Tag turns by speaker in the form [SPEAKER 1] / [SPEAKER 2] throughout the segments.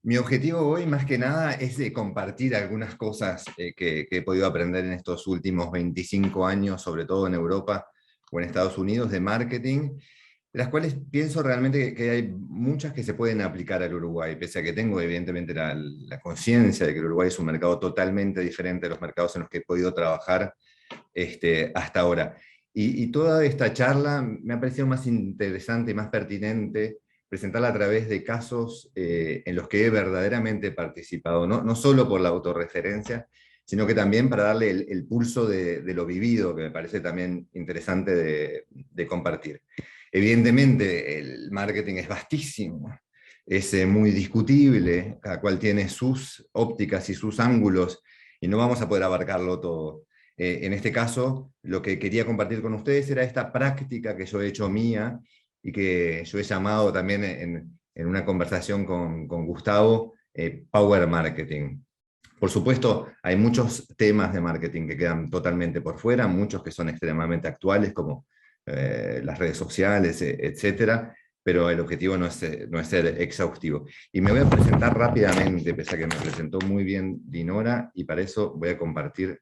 [SPEAKER 1] Mi objetivo hoy, más que nada, es de compartir algunas cosas que he podido aprender en estos últimos 25 años, sobre todo en Europa o en Estados Unidos, de marketing, de las cuales pienso realmente que hay muchas que se pueden aplicar al Uruguay, pese a que tengo evidentemente la conciencia de que el Uruguay es un mercado totalmente diferente a los mercados en los que he podido trabajar hasta ahora. Y toda esta charla me ha parecido más interesante y más pertinente presentarla a través de casos en los que he verdaderamente participado, no solo por la autorreferencia, sino que también para darle el pulso de lo vivido, que me parece también interesante de compartir. Evidentemente, el marketing es vastísimo, es muy discutible, cada cual tiene sus ópticas y sus ángulos, y no vamos a poder abarcarlo todo. En este caso, lo que quería compartir con ustedes era esta práctica que yo he hecho mía y que yo he llamado también en una conversación con Gustavo, Power Marketing. Por supuesto, hay muchos temas de marketing que quedan totalmente por fuera, muchos que son extremadamente actuales, como las redes sociales, etcétera, pero el objetivo no es ser exhaustivo. Y me voy a presentar rápidamente, pese a que me presentó muy bien Dinora, y para eso voy a compartir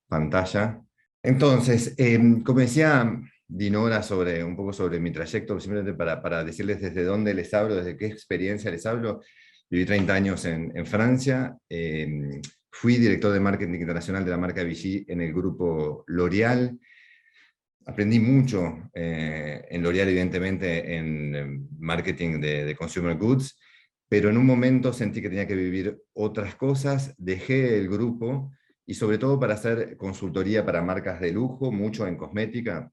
[SPEAKER 1] pantalla. Entonces, como decía Dinora un poco sobre mi trayecto, simplemente para decirles desde dónde les hablo, desde qué experiencia les hablo. Viví 30 años en Francia, fui director de marketing internacional de la marca Vichy en el grupo L'Oréal. Aprendí mucho en L'Oréal, evidentemente, en marketing de consumer goods, pero en un momento sentí que tenía que vivir otras cosas, dejé el grupo y sobre todo para hacer consultoría para marcas de lujo, mucho en cosmética,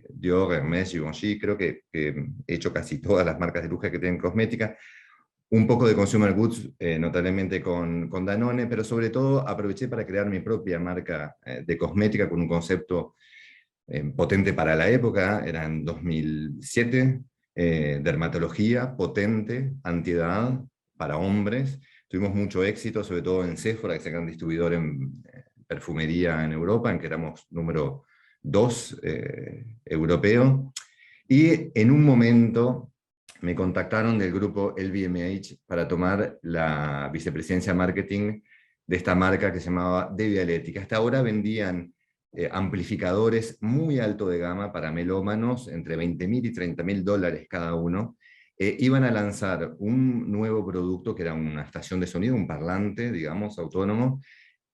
[SPEAKER 1] Dior, Hermès, Givenchy, creo que he hecho casi todas las marcas de lujo que tienen cosmética, un poco de consumer goods, notablemente con Danone, pero sobre todo aproveché para crear mi propia marca de cosmética con un concepto potente para la época, era en 2007, dermatología potente, antiedad para hombres. Tuvimos mucho éxito, sobre todo en Sephora, que es el gran distribuidor en perfumería en Europa, en que éramos número 2 europeo. Y en un momento me contactaron del grupo LVMH para tomar la vicepresidencia marketing de esta marca que se llamaba Devialetti, que hasta ahora vendían amplificadores muy alto de gama para melómanos, entre 20.000 y 30.000 dólares cada uno. Iban a lanzar un nuevo producto que era una estación de sonido, un parlante, digamos, autónomo,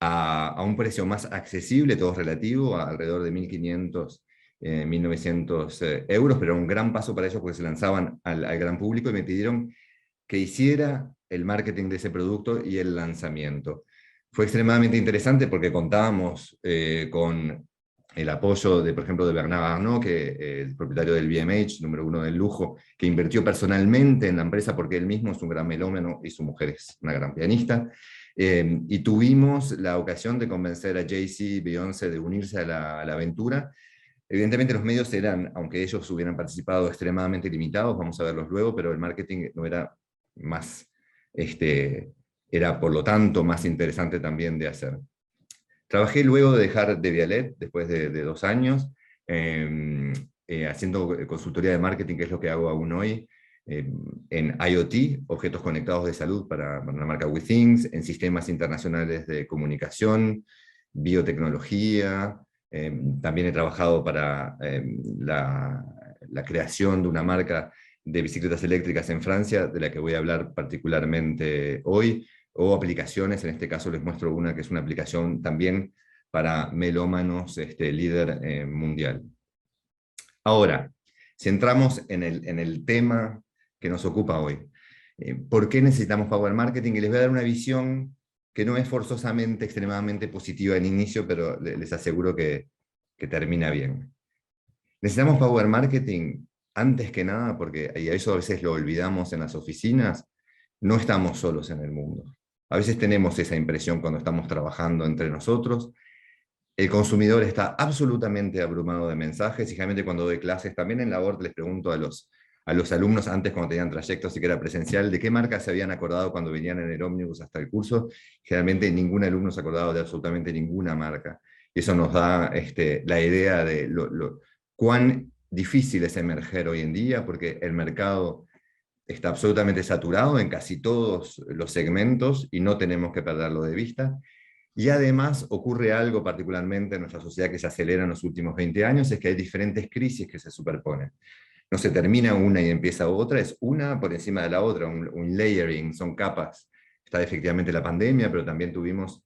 [SPEAKER 1] a un precio más accesible, todo relativo, a alrededor de 1.500, 1.900 euros, pero era un gran paso para ellos porque se lanzaban al gran público y me pidieron que hiciera el marketing de ese producto y el lanzamiento. Fue extremadamente interesante porque contábamos con el apoyo de, por ejemplo, de Bernard Arnault, que el propietario del BMH, número 1 del lujo, que invirtió personalmente en la empresa porque él mismo es un gran melómano y su mujer es una gran pianista. Y tuvimos la ocasión de convencer a Jay-Z y Beyoncé de unirse a la aventura. Evidentemente los medios eran, aunque ellos hubieran participado, extremadamente limitados, vamos a verlos luego, pero el marketing no era más, era por lo tanto más interesante también de hacer. Trabajé luego de dejar de Vialet, después de 2 años, haciendo consultoría de marketing, que es lo que hago aún hoy, en IoT, objetos conectados de salud para la marca WeThings, en sistemas internacionales de comunicación, biotecnología. También he trabajado para la creación de una marca de bicicletas eléctricas en Francia, de la que voy a hablar particularmente hoy, o aplicaciones, en este caso les muestro una que es una aplicación también para melómanos, líder mundial. Ahora, si entramos en el tema que nos ocupa hoy, ¿por qué necesitamos Power Marketing? Y les voy a dar una visión que no es forzosamente extremadamente positiva al inicio, pero les aseguro que termina bien. Necesitamos Power Marketing antes que nada, porque y a eso a veces lo olvidamos en las oficinas, no estamos solos en el mundo. A veces tenemos esa impresión cuando estamos trabajando entre nosotros. El consumidor está absolutamente abrumado de mensajes, y generalmente cuando doy clases, también en labor les pregunto a los alumnos, antes cuando tenían trayectos y que era presencial, de qué marcas se habían acordado cuando venían en el ómnibus hasta el curso. Generalmente ningún alumno se ha acordado de absolutamente ninguna marca. Y eso nos da la idea de cuán difícil es emerger hoy en día, porque el mercado está absolutamente saturado en casi todos los segmentos y no tenemos que perderlo de vista. Y además ocurre algo particularmente en nuestra sociedad que se acelera en los últimos 20 años, es que hay diferentes crisis que se superponen. No se termina una y empieza otra, es una por encima de la otra, un layering, son capas. Está efectivamente la pandemia, pero también tuvimos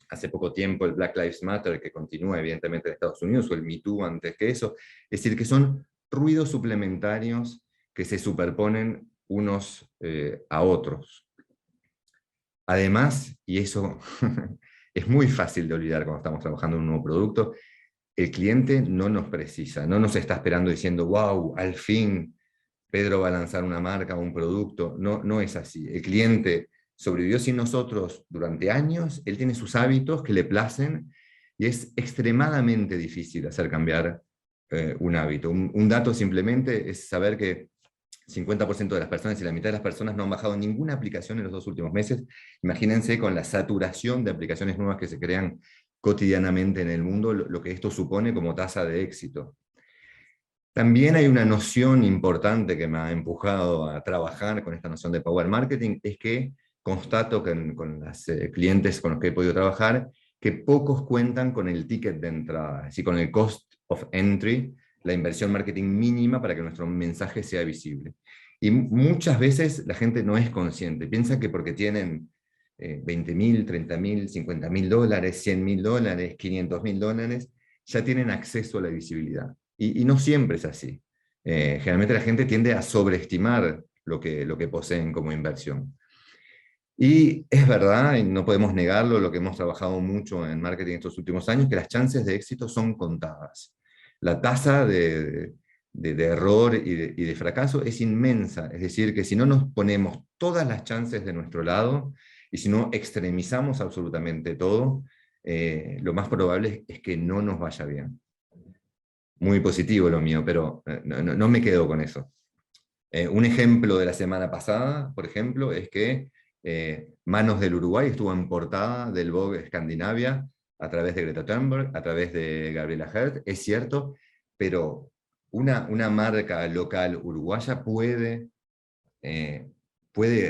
[SPEAKER 1] hace poco tiempo el Black Lives Matter, que continúa evidentemente en Estados Unidos, o el Me Too antes que eso. Es decir, que son ruidos suplementarios que se superponen unos a otros. Además, y eso es muy fácil de olvidar cuando estamos trabajando en un nuevo producto, el cliente no nos precisa, no nos está esperando diciendo, wow, al fin Pedro va a lanzar una marca o un producto. No, no es así. El cliente sobrevivió sin nosotros durante años, él tiene sus hábitos que le placen, y es extremadamente difícil hacer cambiar un hábito. Un dato simplemente es saber que 50% de las personas y la mitad de las personas no han bajado ninguna aplicación en los 2 últimos meses. Imagínense con la saturación de aplicaciones nuevas que se crean cotidianamente en el mundo, lo que esto supone como tasa de éxito. También hay una noción importante que me ha empujado a trabajar con esta noción de Power Marketing, es que constato que con los clientes con los que he podido trabajar, que pocos cuentan con el ticket de entrada, es decir, con el cost of entry, la inversión marketing mínima para que nuestro mensaje sea visible. Y muchas veces la gente no es consciente, piensa que porque tienen $20.000, $30.000, $50.000, $100.000, $500.000, ya tienen acceso a la visibilidad. Y no siempre es así. Generalmente la gente tiende a sobreestimar lo que poseen como inversión. Y es verdad, y no podemos negarlo, lo que hemos trabajado mucho en marketing estos últimos años, que las chances de éxito son contadas. La tasa de error y de fracaso es inmensa. Es decir, que si no nos ponemos todas las chances de nuestro lado, y si no extremizamos absolutamente todo, lo más probable es que no nos vaya bien. Muy positivo lo mío, pero no me quedo con eso. Un ejemplo de la semana pasada, por ejemplo, es que Manos del Uruguay estuvo en portada del Vogue Escandinavia a través de Greta Thunberg, a través de Gabriela Hert, es cierto, pero una marca local uruguaya puede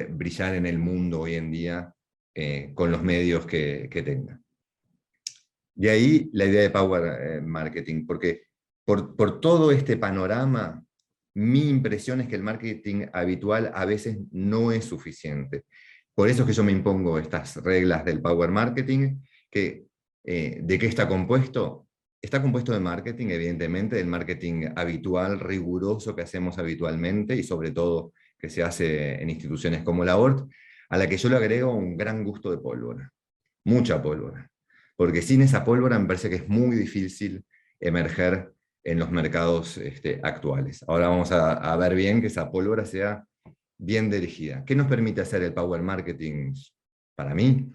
[SPEAKER 1] brillar en el mundo hoy en día con los medios que tenga. De ahí la idea de Power Marketing, porque por todo este panorama, mi impresión es que el marketing habitual a veces no es suficiente. Por eso es que yo me impongo estas reglas del Power Marketing, que ¿de qué está compuesto? Está compuesto de marketing, evidentemente, del marketing habitual, riguroso que hacemos habitualmente, y sobre todo que se hace en instituciones como la ORT, a la que yo le agrego un gran gusto de pólvora, mucha pólvora. Porque sin esa pólvora me parece que es muy difícil emerger en los mercados actuales. Ahora vamos a ver bien que esa pólvora sea bien dirigida. ¿Qué nos permite hacer el Power Marketing para mí?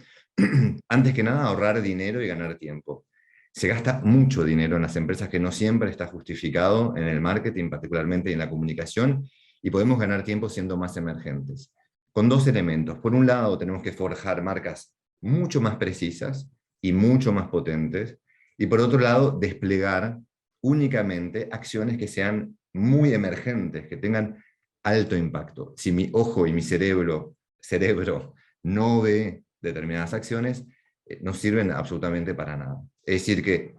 [SPEAKER 1] Antes que nada, ahorrar dinero y ganar tiempo. Se gasta mucho dinero en las empresas que no siempre está justificado en el marketing, particularmente en la comunicación, y podemos ganar tiempo siendo más emergentes. Con 2 elementos. Por un lado, tenemos que forjar marcas mucho más precisas y mucho más potentes, y por otro lado, desplegar únicamente acciones que sean muy emergentes, que tengan alto impacto. Si mi ojo y mi cerebro no ve determinadas acciones, no sirven absolutamente para nada. Es decir que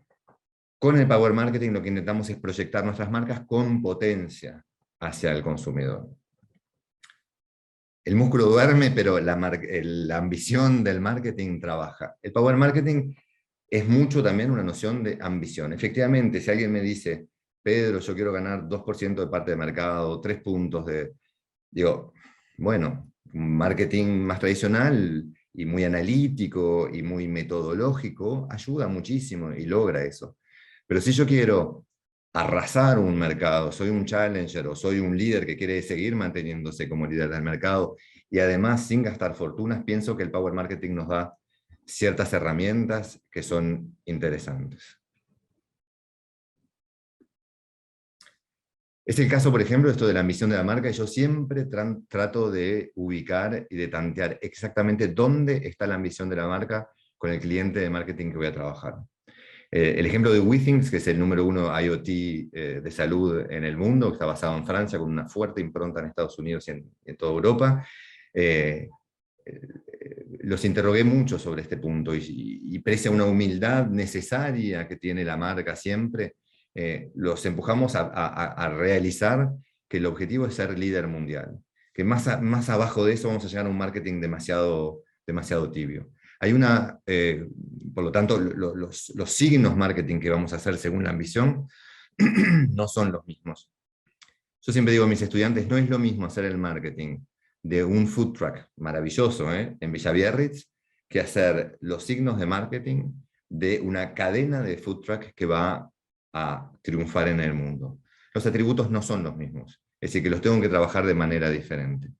[SPEAKER 1] con el Power Marketing lo que intentamos es proyectar nuestras marcas con potencia hacia el consumidor. El músculo duerme, pero la ambición del marketing trabaja. El Power Marketing es mucho también una noción de ambición. Efectivamente, si alguien me dice, Pedro, yo quiero ganar 2% de parte de mercado, 3 puntos digo, bueno, un marketing más tradicional y muy analítico y muy metodológico ayuda muchísimo y logra eso. Pero si yo quiero arrasar un mercado, soy un challenger o soy un líder que quiere seguir manteniéndose como líder del mercado y además sin gastar fortunas, pienso que el Power Marketing nos da ciertas herramientas que son interesantes. Es el caso, por ejemplo, esto de la ambición de la marca, y yo siempre trato de ubicar y de tantear exactamente dónde está la ambición de la marca con el cliente de marketing que voy a trabajar. El ejemplo de WeThings, que es el número uno IoT de salud en el mundo, que está basado en Francia, con una fuerte impronta en Estados Unidos y en toda Europa. Eh, los interrogué mucho sobre este punto y pese a una humildad necesaria que tiene la marca siempre, los empujamos a realizar que el objetivo es ser líder mundial, que más abajo de eso vamos a llegar a un marketing demasiado tibio. Hay por lo tanto, los signos marketing que vamos a hacer según la ambición no son los mismos. Yo siempre digo a mis estudiantes, no es lo mismo hacer el marketing de un food truck maravilloso en Villa Biarritz, que hacer los signos de marketing de una cadena de food truck que va a triunfar en el mundo. Los atributos no son los mismos, es decir, que los tengo que trabajar de manera diferente.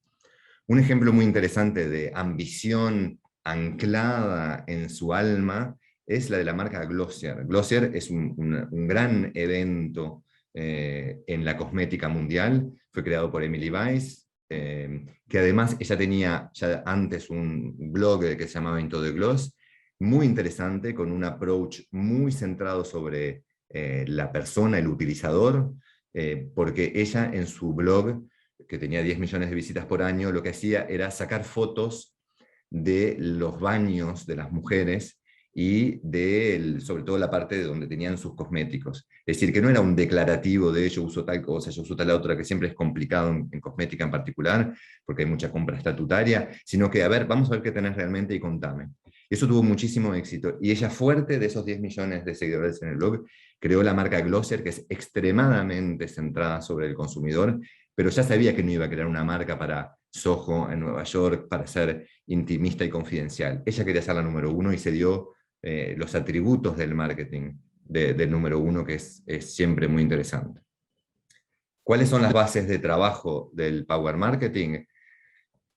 [SPEAKER 1] Un ejemplo muy interesante de ambición anclada en su alma es la de la marca Glossier. Glossier es un gran evento en la cosmética mundial, fue creado por Emily Weiss, que además ella tenía ya antes un blog que se llamaba Into the Gloss, muy interesante, con un approach muy centrado sobre la persona, el utilizador, porque ella en su blog, que tenía 10 millones de visitas por año, lo que hacía era sacar fotos de los baños de las mujeres y sobre todo la parte de donde tenían sus cosméticos. Es decir, que no era un declarativo de yo uso tal cosa, yo uso tal otra, que siempre es complicado en cosmética en particular, porque hay mucha compra estatutaria, sino que, a ver, vamos a ver qué tenés realmente y contame. Eso tuvo muchísimo éxito. Y ella, fuerte de esos 10 millones de seguidores en el blog, creó la marca Glossier, que es extremadamente centrada sobre el consumidor, pero ya sabía que no iba a crear una marca para Soho en Nueva York, para ser intimista y confidencial. Ella quería ser la número uno y se dio los atributos del marketing del número uno, que es siempre muy interesante. ¿Cuáles son las bases de trabajo del Power Marketing?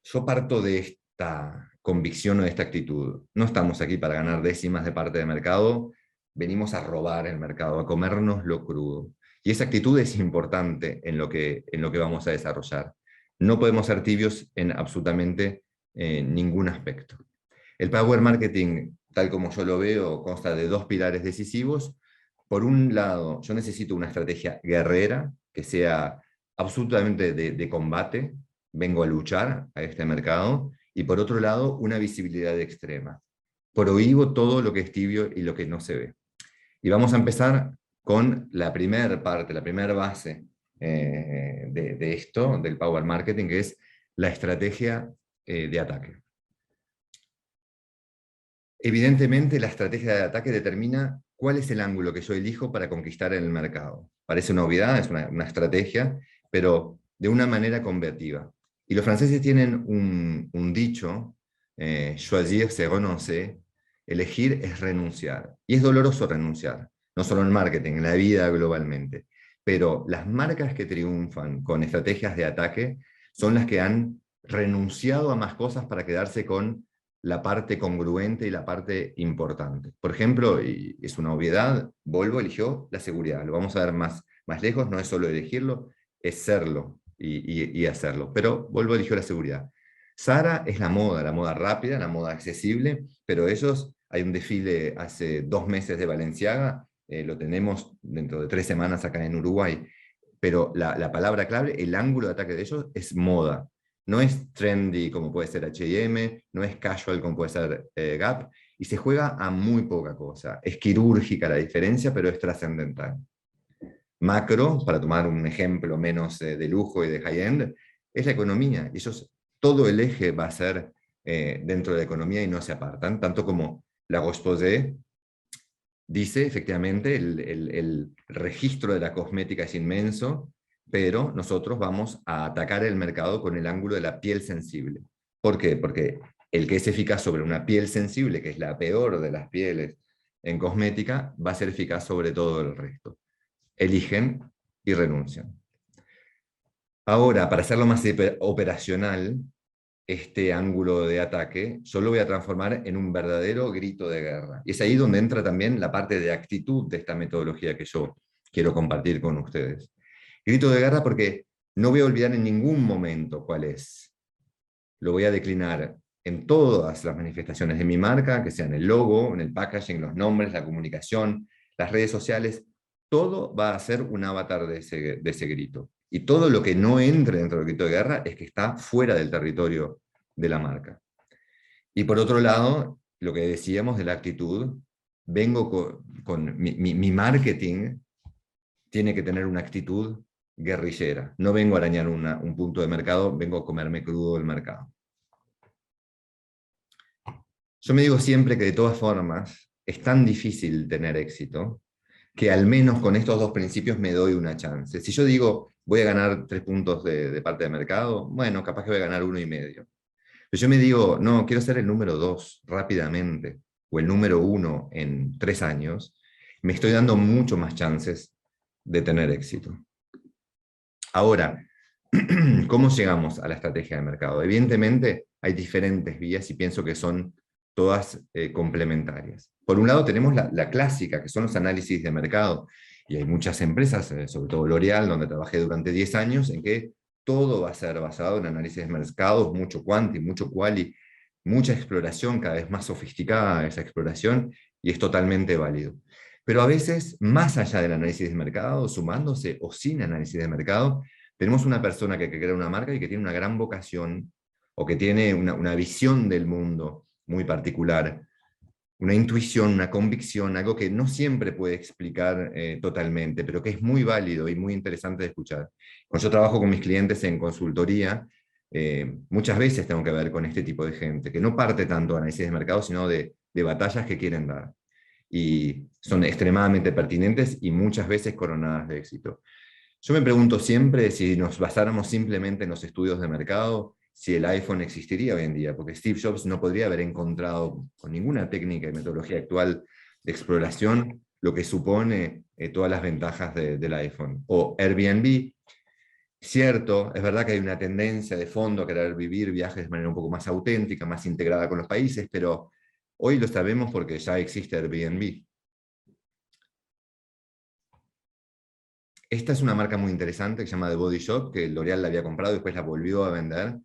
[SPEAKER 1] Yo parto de esta convicción o de esta actitud. No estamos aquí para ganar décimas de parte de mercado, venimos a robar el mercado, a comernos lo crudo. Y esa actitud es importante en lo que vamos a desarrollar. No podemos ser tibios en absolutamente ningún aspecto. El Power Marketing, tal como yo lo veo, consta de dos pilares decisivos. Por un lado, yo necesito una estrategia guerrera, que sea absolutamente de combate, vengo a luchar a este mercado, y por otro lado, una visibilidad extrema. Prohíbo todo lo que es tibio y lo que no se ve. Y vamos a empezar con la primera parte, la primera base de esto, del Power Marketing, que es la estrategia de ataque. Evidentemente, la estrategia de ataque determina cuál es el ángulo que yo elijo para conquistar en el mercado. Parece una obviedad, es una estrategia, pero de una manera combativa. Y los franceses tienen un dicho, choisir c'est renoncer, elegir es renunciar. Y es doloroso renunciar, no solo en marketing, en la vida globalmente. Pero las marcas que triunfan con estrategias de ataque son las que han renunciado a más cosas para quedarse con la parte congruente y la parte importante. Por ejemplo, y es una obviedad, Volvo eligió la seguridad. Lo vamos a ver más lejos, no es solo elegirlo, es serlo y hacerlo. Pero Volvo eligió la seguridad. Zara es la moda rápida, la moda accesible, pero ellos, hay un desfile hace 2 meses de Balenciaga, lo tenemos dentro de 3 semanas acá en Uruguay, pero la palabra clave, el ángulo de ataque de ellos es moda. No es trendy como puede ser H&M, no es casual como puede ser Gap, y se juega a muy poca cosa. Es quirúrgica la diferencia, pero es trascendental. Macro, para tomar un ejemplo menos de lujo y de high-end, es la economía. Ellos, todo el eje va a ser dentro de la economía y no se apartan, tanto como la Roche-Posay dice, efectivamente, el registro de la cosmética es inmenso, pero nosotros vamos a atacar el mercado con el ángulo de la piel sensible. ¿Por qué? Porque el que es eficaz sobre una piel sensible, que es la peor de las pieles en cosmética, va a ser eficaz sobre todo el resto. Eligen y renuncian. Ahora, para hacerlo más operacional, este ángulo de ataque, yo lo voy a transformar en un verdadero grito de guerra. Y es ahí donde entra también la parte de actitud de esta metodología que yo quiero compartir con ustedes. Grito de guerra porque no voy a olvidar en ningún momento cuál es. Lo voy a declinar en todas las manifestaciones de mi marca, que sean el logo, en el packaging, los nombres, la comunicación, las redes sociales, todo va a ser un avatar de ese grito. Y todo lo que no entre dentro del grito de guerra es que está fuera del territorio de la marca. Y por otro lado, lo que decíamos de la actitud, vengo con mi marketing tiene que tener una actitud guerrillera. No vengo a arañar un punto de mercado, vengo a comerme crudo el mercado. Yo me digo siempre que de todas formas es tan difícil tener éxito que al menos con estos dos principios me doy una chance. Si yo digo voy a ganar 3 puntos de parte de mercado, bueno, capaz que voy a ganar 1,5. Pero yo me digo, no, quiero ser el número 2 rápidamente, o el número 1 en 3 años, me estoy dando mucho más chances de tener éxito. Ahora, ¿cómo llegamos a la estrategia de mercado? Evidentemente hay diferentes vías y pienso que son todas complementarias. Por un lado tenemos la clásica, que son los análisis de mercado, y hay muchas empresas, sobre todo L'Oréal, donde trabajé durante 10 años, en que todo va a ser basado en análisis de mercados, mucho quanti, mucho quali, mucha exploración, cada vez más sofisticada esa exploración, y es totalmente válido. Pero a veces, más allá del análisis de mercado, sumándose o sin análisis de mercado, tenemos una persona que crea una marca y que tiene una gran vocación, o que tiene una visión del mundo muy particular, una intuición, una convicción, algo que no siempre puede explicar totalmente, pero que es muy válido y muy interesante de escuchar. Cuando yo trabajo con mis clientes en consultoría, muchas veces tengo que ver con este tipo de gente, que no parte tanto de análisis de mercado, sino de batallas que quieren dar. Y son extremadamente pertinentes y muchas veces coronadas de éxito. Yo me pregunto siempre si nos basáramos simplemente en los estudios de mercado, si el iPhone existiría hoy en día, porque Steve Jobs no podría haber encontrado con ninguna técnica y metodología actual de exploración lo que supone todas las ventajas del iPhone. O Airbnb, cierto, es verdad que hay una tendencia de fondo a querer vivir viajes de manera un poco más auténtica, más integrada con los países, pero hoy lo sabemos porque ya existe Airbnb. Esta es una marca muy interesante que se llama The Body Shop, que L'Oréal la había comprado y después la volvió a vender.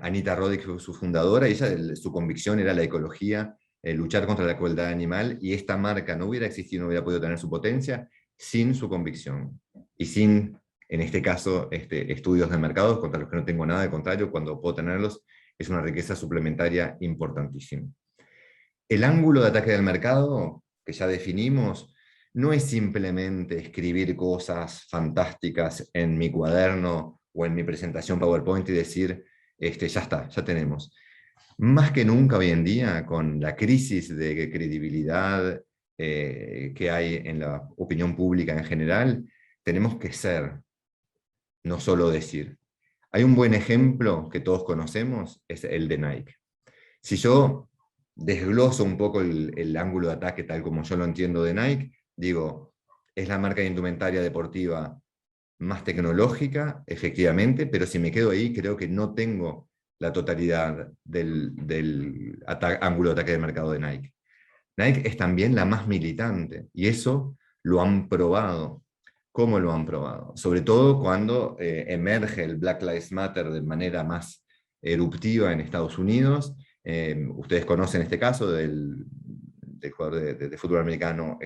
[SPEAKER 1] Anita Roddick fue su fundadora y ella, su convicción era la ecología, luchar contra la crueldad animal, y esta marca no hubiera existido, no hubiera podido tener su potencia sin su convicción. Y sin, en este caso, estudios de mercados, contra los que no tengo nada, de contrario, cuando puedo tenerlos, es una riqueza suplementaria importantísima. El ángulo de ataque del mercado, que ya definimos, no es simplemente escribir cosas fantásticas en mi cuaderno o en mi presentación PowerPoint y decir, ya está, ya tenemos. Más que nunca hoy en día, con la crisis de credibilidad que hay en la opinión pública en general, tenemos que ser, no solo decir. Hay un buen ejemplo que todos conocemos, es el de Nike. Si yo desgloso un poco el ángulo de ataque tal como yo lo entiendo de Nike, digo, es la marca de indumentaria deportiva más tecnológica, efectivamente, pero si me quedo ahí, creo que no tengo la totalidad del ángulo de ataque de mercado de Nike. Nike es también la más militante, y eso lo han probado. ¿Cómo lo han probado? Sobre todo cuando emerge el Black Lives Matter de manera más eruptiva en Estados Unidos. Ustedes conocen este caso del jugador de fútbol americano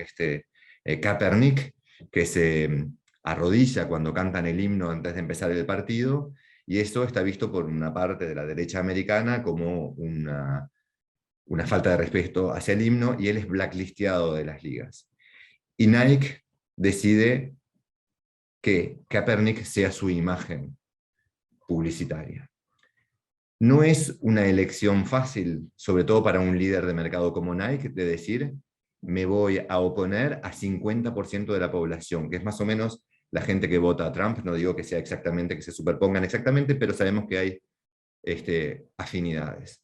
[SPEAKER 1] Kaepernick, que se arrodilla cuando cantan el himno antes de empezar el partido, y eso está visto por una parte de la derecha americana como una falta de respeto hacia el himno, y él es blacklisteado de las ligas. Y Nike decide que Kaepernick sea su imagen publicitaria. No es una elección fácil, sobre todo para un líder de mercado como Nike, de decir, me voy a oponer a 50% de la población, que es más o menos la gente que vota a Trump. No digo que sea exactamente, que se superpongan exactamente, pero sabemos que hay afinidades.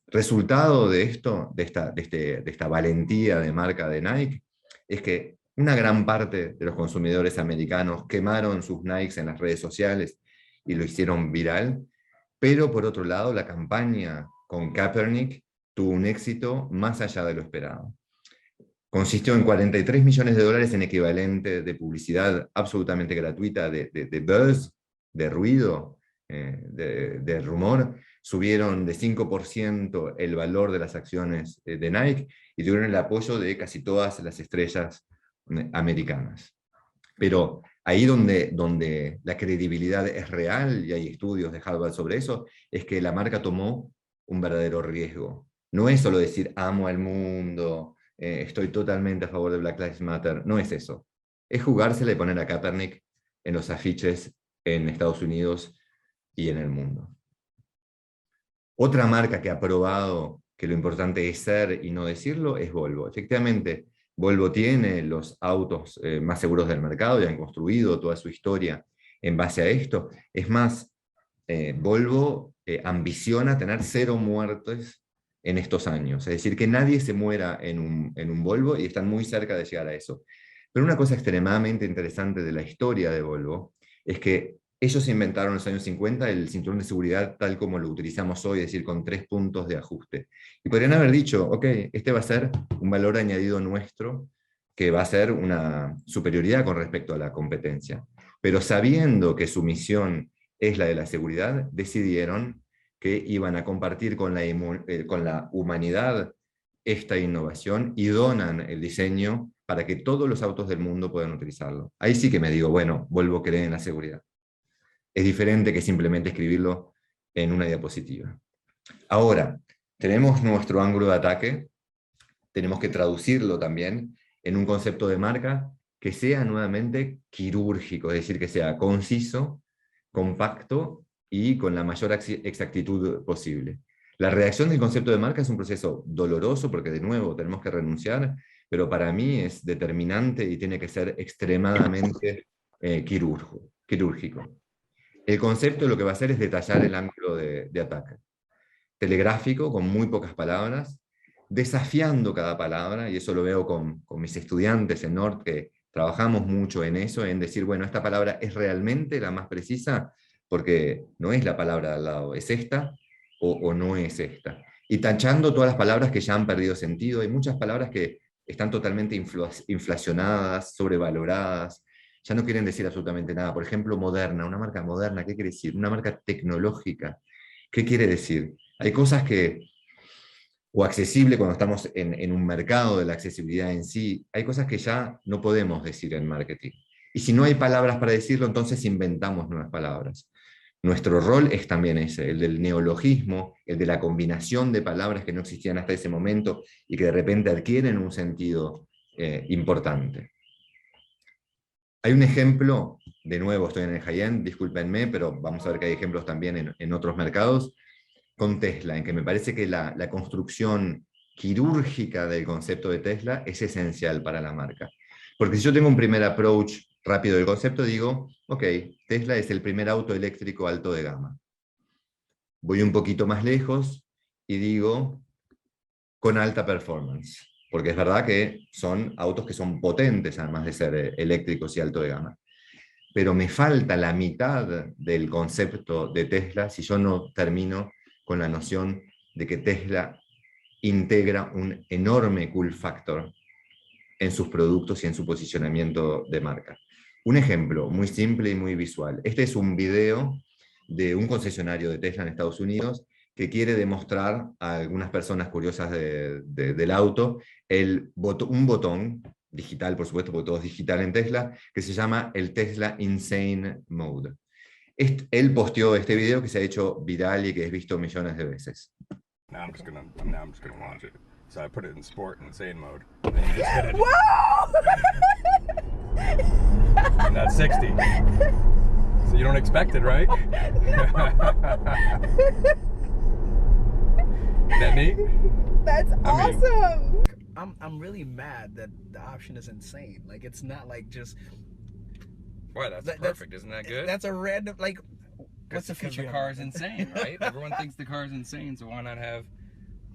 [SPEAKER 1] Resultado de esto, de esta valentía de marca de Nike, es que una gran parte de los consumidores americanos quemaron sus Nikes en las redes sociales y lo hicieron viral, pero por otro lado la campaña con Kaepernick tuvo un éxito más allá de lo esperado. Consistió en $43 millones en equivalente de publicidad absolutamente gratuita, de buzz, de ruido, de rumor. Subieron de 5% el valor de las acciones de Nike y tuvieron el apoyo de casi todas las estrellas americanas. Pero ahí donde la credibilidad es real, y hay estudios de Harvard sobre eso, es que la marca tomó un verdadero riesgo. No es solo decir amo al mundo, estoy totalmente a favor de Black Lives Matter, no es eso. Es jugársela y poner a Kaepernick en los afiches en Estados Unidos y en el mundo. Otra marca que ha probado que lo importante es ser y no decirlo es Volvo. Efectivamente, Volvo tiene los autos más seguros del mercado y han construido toda su historia en base a esto. Es más, Volvo ambiciona tener 0 muertes en estos años. Es decir, que nadie se muera en un Volvo, y están muy cerca de llegar a eso. Pero una cosa extremadamente interesante de la historia de Volvo es que ellos inventaron en los años 50 el cinturón de seguridad tal como lo utilizamos hoy, es decir, con 3 puntos de ajuste. Y podrían haber dicho, ok, este va a ser un valor añadido nuestro, que va a ser una superioridad con respecto a la competencia. Pero sabiendo que su misión es la de la seguridad, decidieron que iban a compartir con la humanidad esta innovación, y donan el diseño para que todos los autos del mundo puedan utilizarlo. Ahí sí que me digo, bueno, Volvo cree en la seguridad. Es diferente que simplemente escribirlo en una diapositiva. Ahora, tenemos nuestro ángulo de ataque, tenemos que traducirlo también en un concepto de marca que sea nuevamente quirúrgico, es decir, que sea conciso, compacto y con la mayor exactitud posible. La redacción del concepto de marca es un proceso doloroso porque, de nuevo, tenemos que renunciar, pero para mí es determinante y tiene que ser extremadamente quirúrgico. El concepto lo que va a hacer es detallar el ángulo de ataque. Telegráfico, con muy pocas palabras, desafiando cada palabra, y eso lo veo con mis estudiantes en Nord, que trabajamos mucho en eso, en decir, bueno, esta palabra es realmente la más precisa, porque no es la palabra de al lado, es esta o no es esta. Y tachando todas las palabras que ya han perdido sentido. Hay muchas palabras que están totalmente inflacionadas, sobrevaloradas, ya no quieren decir absolutamente nada. Por ejemplo, moderna, una marca moderna, ¿qué quiere decir? Una marca tecnológica, ¿qué quiere decir? Hay cosas que, o accesible cuando estamos en un mercado de la accesibilidad en sí, hay cosas que ya no podemos decir en marketing. Y si no hay palabras para decirlo, entonces inventamos nuevas palabras. Nuestro rol es también ese, el del neologismo, el de la combinación de palabras que no existían hasta ese momento y que de repente adquieren un sentido importante. Hay un ejemplo, de nuevo estoy en el high-end, discúlpenme, pero vamos a ver que hay ejemplos también en otros mercados, con Tesla, en que me parece que la construcción quirúrgica del concepto de Tesla es esencial para la marca. Porque si yo tengo un primer approach rápido del concepto, digo, ok, Tesla es el primer auto eléctrico alto de gama. Voy un poquito más lejos y digo, con alta performance. Porque es verdad que son autos que son potentes, además de ser eléctricos y alto de gama. Pero me falta la mitad del concepto de Tesla si yo no termino con la noción de que Tesla integra un enorme cool factor en sus productos y en su posicionamiento de marca. Un ejemplo muy simple y muy visual. Este es un video de un concesionario de Tesla en Estados Unidos que quiere demostrar a algunas personas curiosas del auto un botón digital, por supuesto, porque todo es digital en Tesla, que se llama el Tesla Insane Mode. Él posteó este video que se ha hecho viral y que es visto millones de veces.
[SPEAKER 2] Now I'm just gonna launch it. So I put it in sport and insane mode. And then you just hit it.
[SPEAKER 3] Whoa!
[SPEAKER 2] And that's 60. So you don't expect it, right? Isn't that neat?
[SPEAKER 3] That's
[SPEAKER 2] I mean-
[SPEAKER 3] awesome. I'm really mad that the option is insane. Like, it's not like just
[SPEAKER 2] Boy, that's
[SPEAKER 3] That's-
[SPEAKER 2] perfect. Isn't that good?
[SPEAKER 3] that's a random, like, what's the
[SPEAKER 2] Because
[SPEAKER 3] feature?
[SPEAKER 2] the car is insane, right? Everyone thinks the car is insane, so why not have,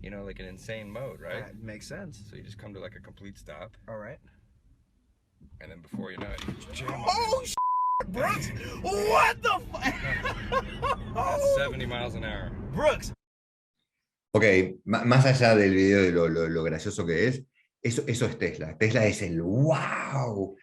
[SPEAKER 2] you know, like an insane mode, right?
[SPEAKER 3] That makes sense.
[SPEAKER 2] So you just come to like a complete stop,
[SPEAKER 3] All right.
[SPEAKER 2] and then before you know it, you just jam on
[SPEAKER 3] Oh, Brooks! What the fuck?
[SPEAKER 2] That's 70 miles an hour.
[SPEAKER 3] Brooks!
[SPEAKER 1] Ok, más allá del video de lo gracioso que es, eso es Tesla. Tesla es el wow,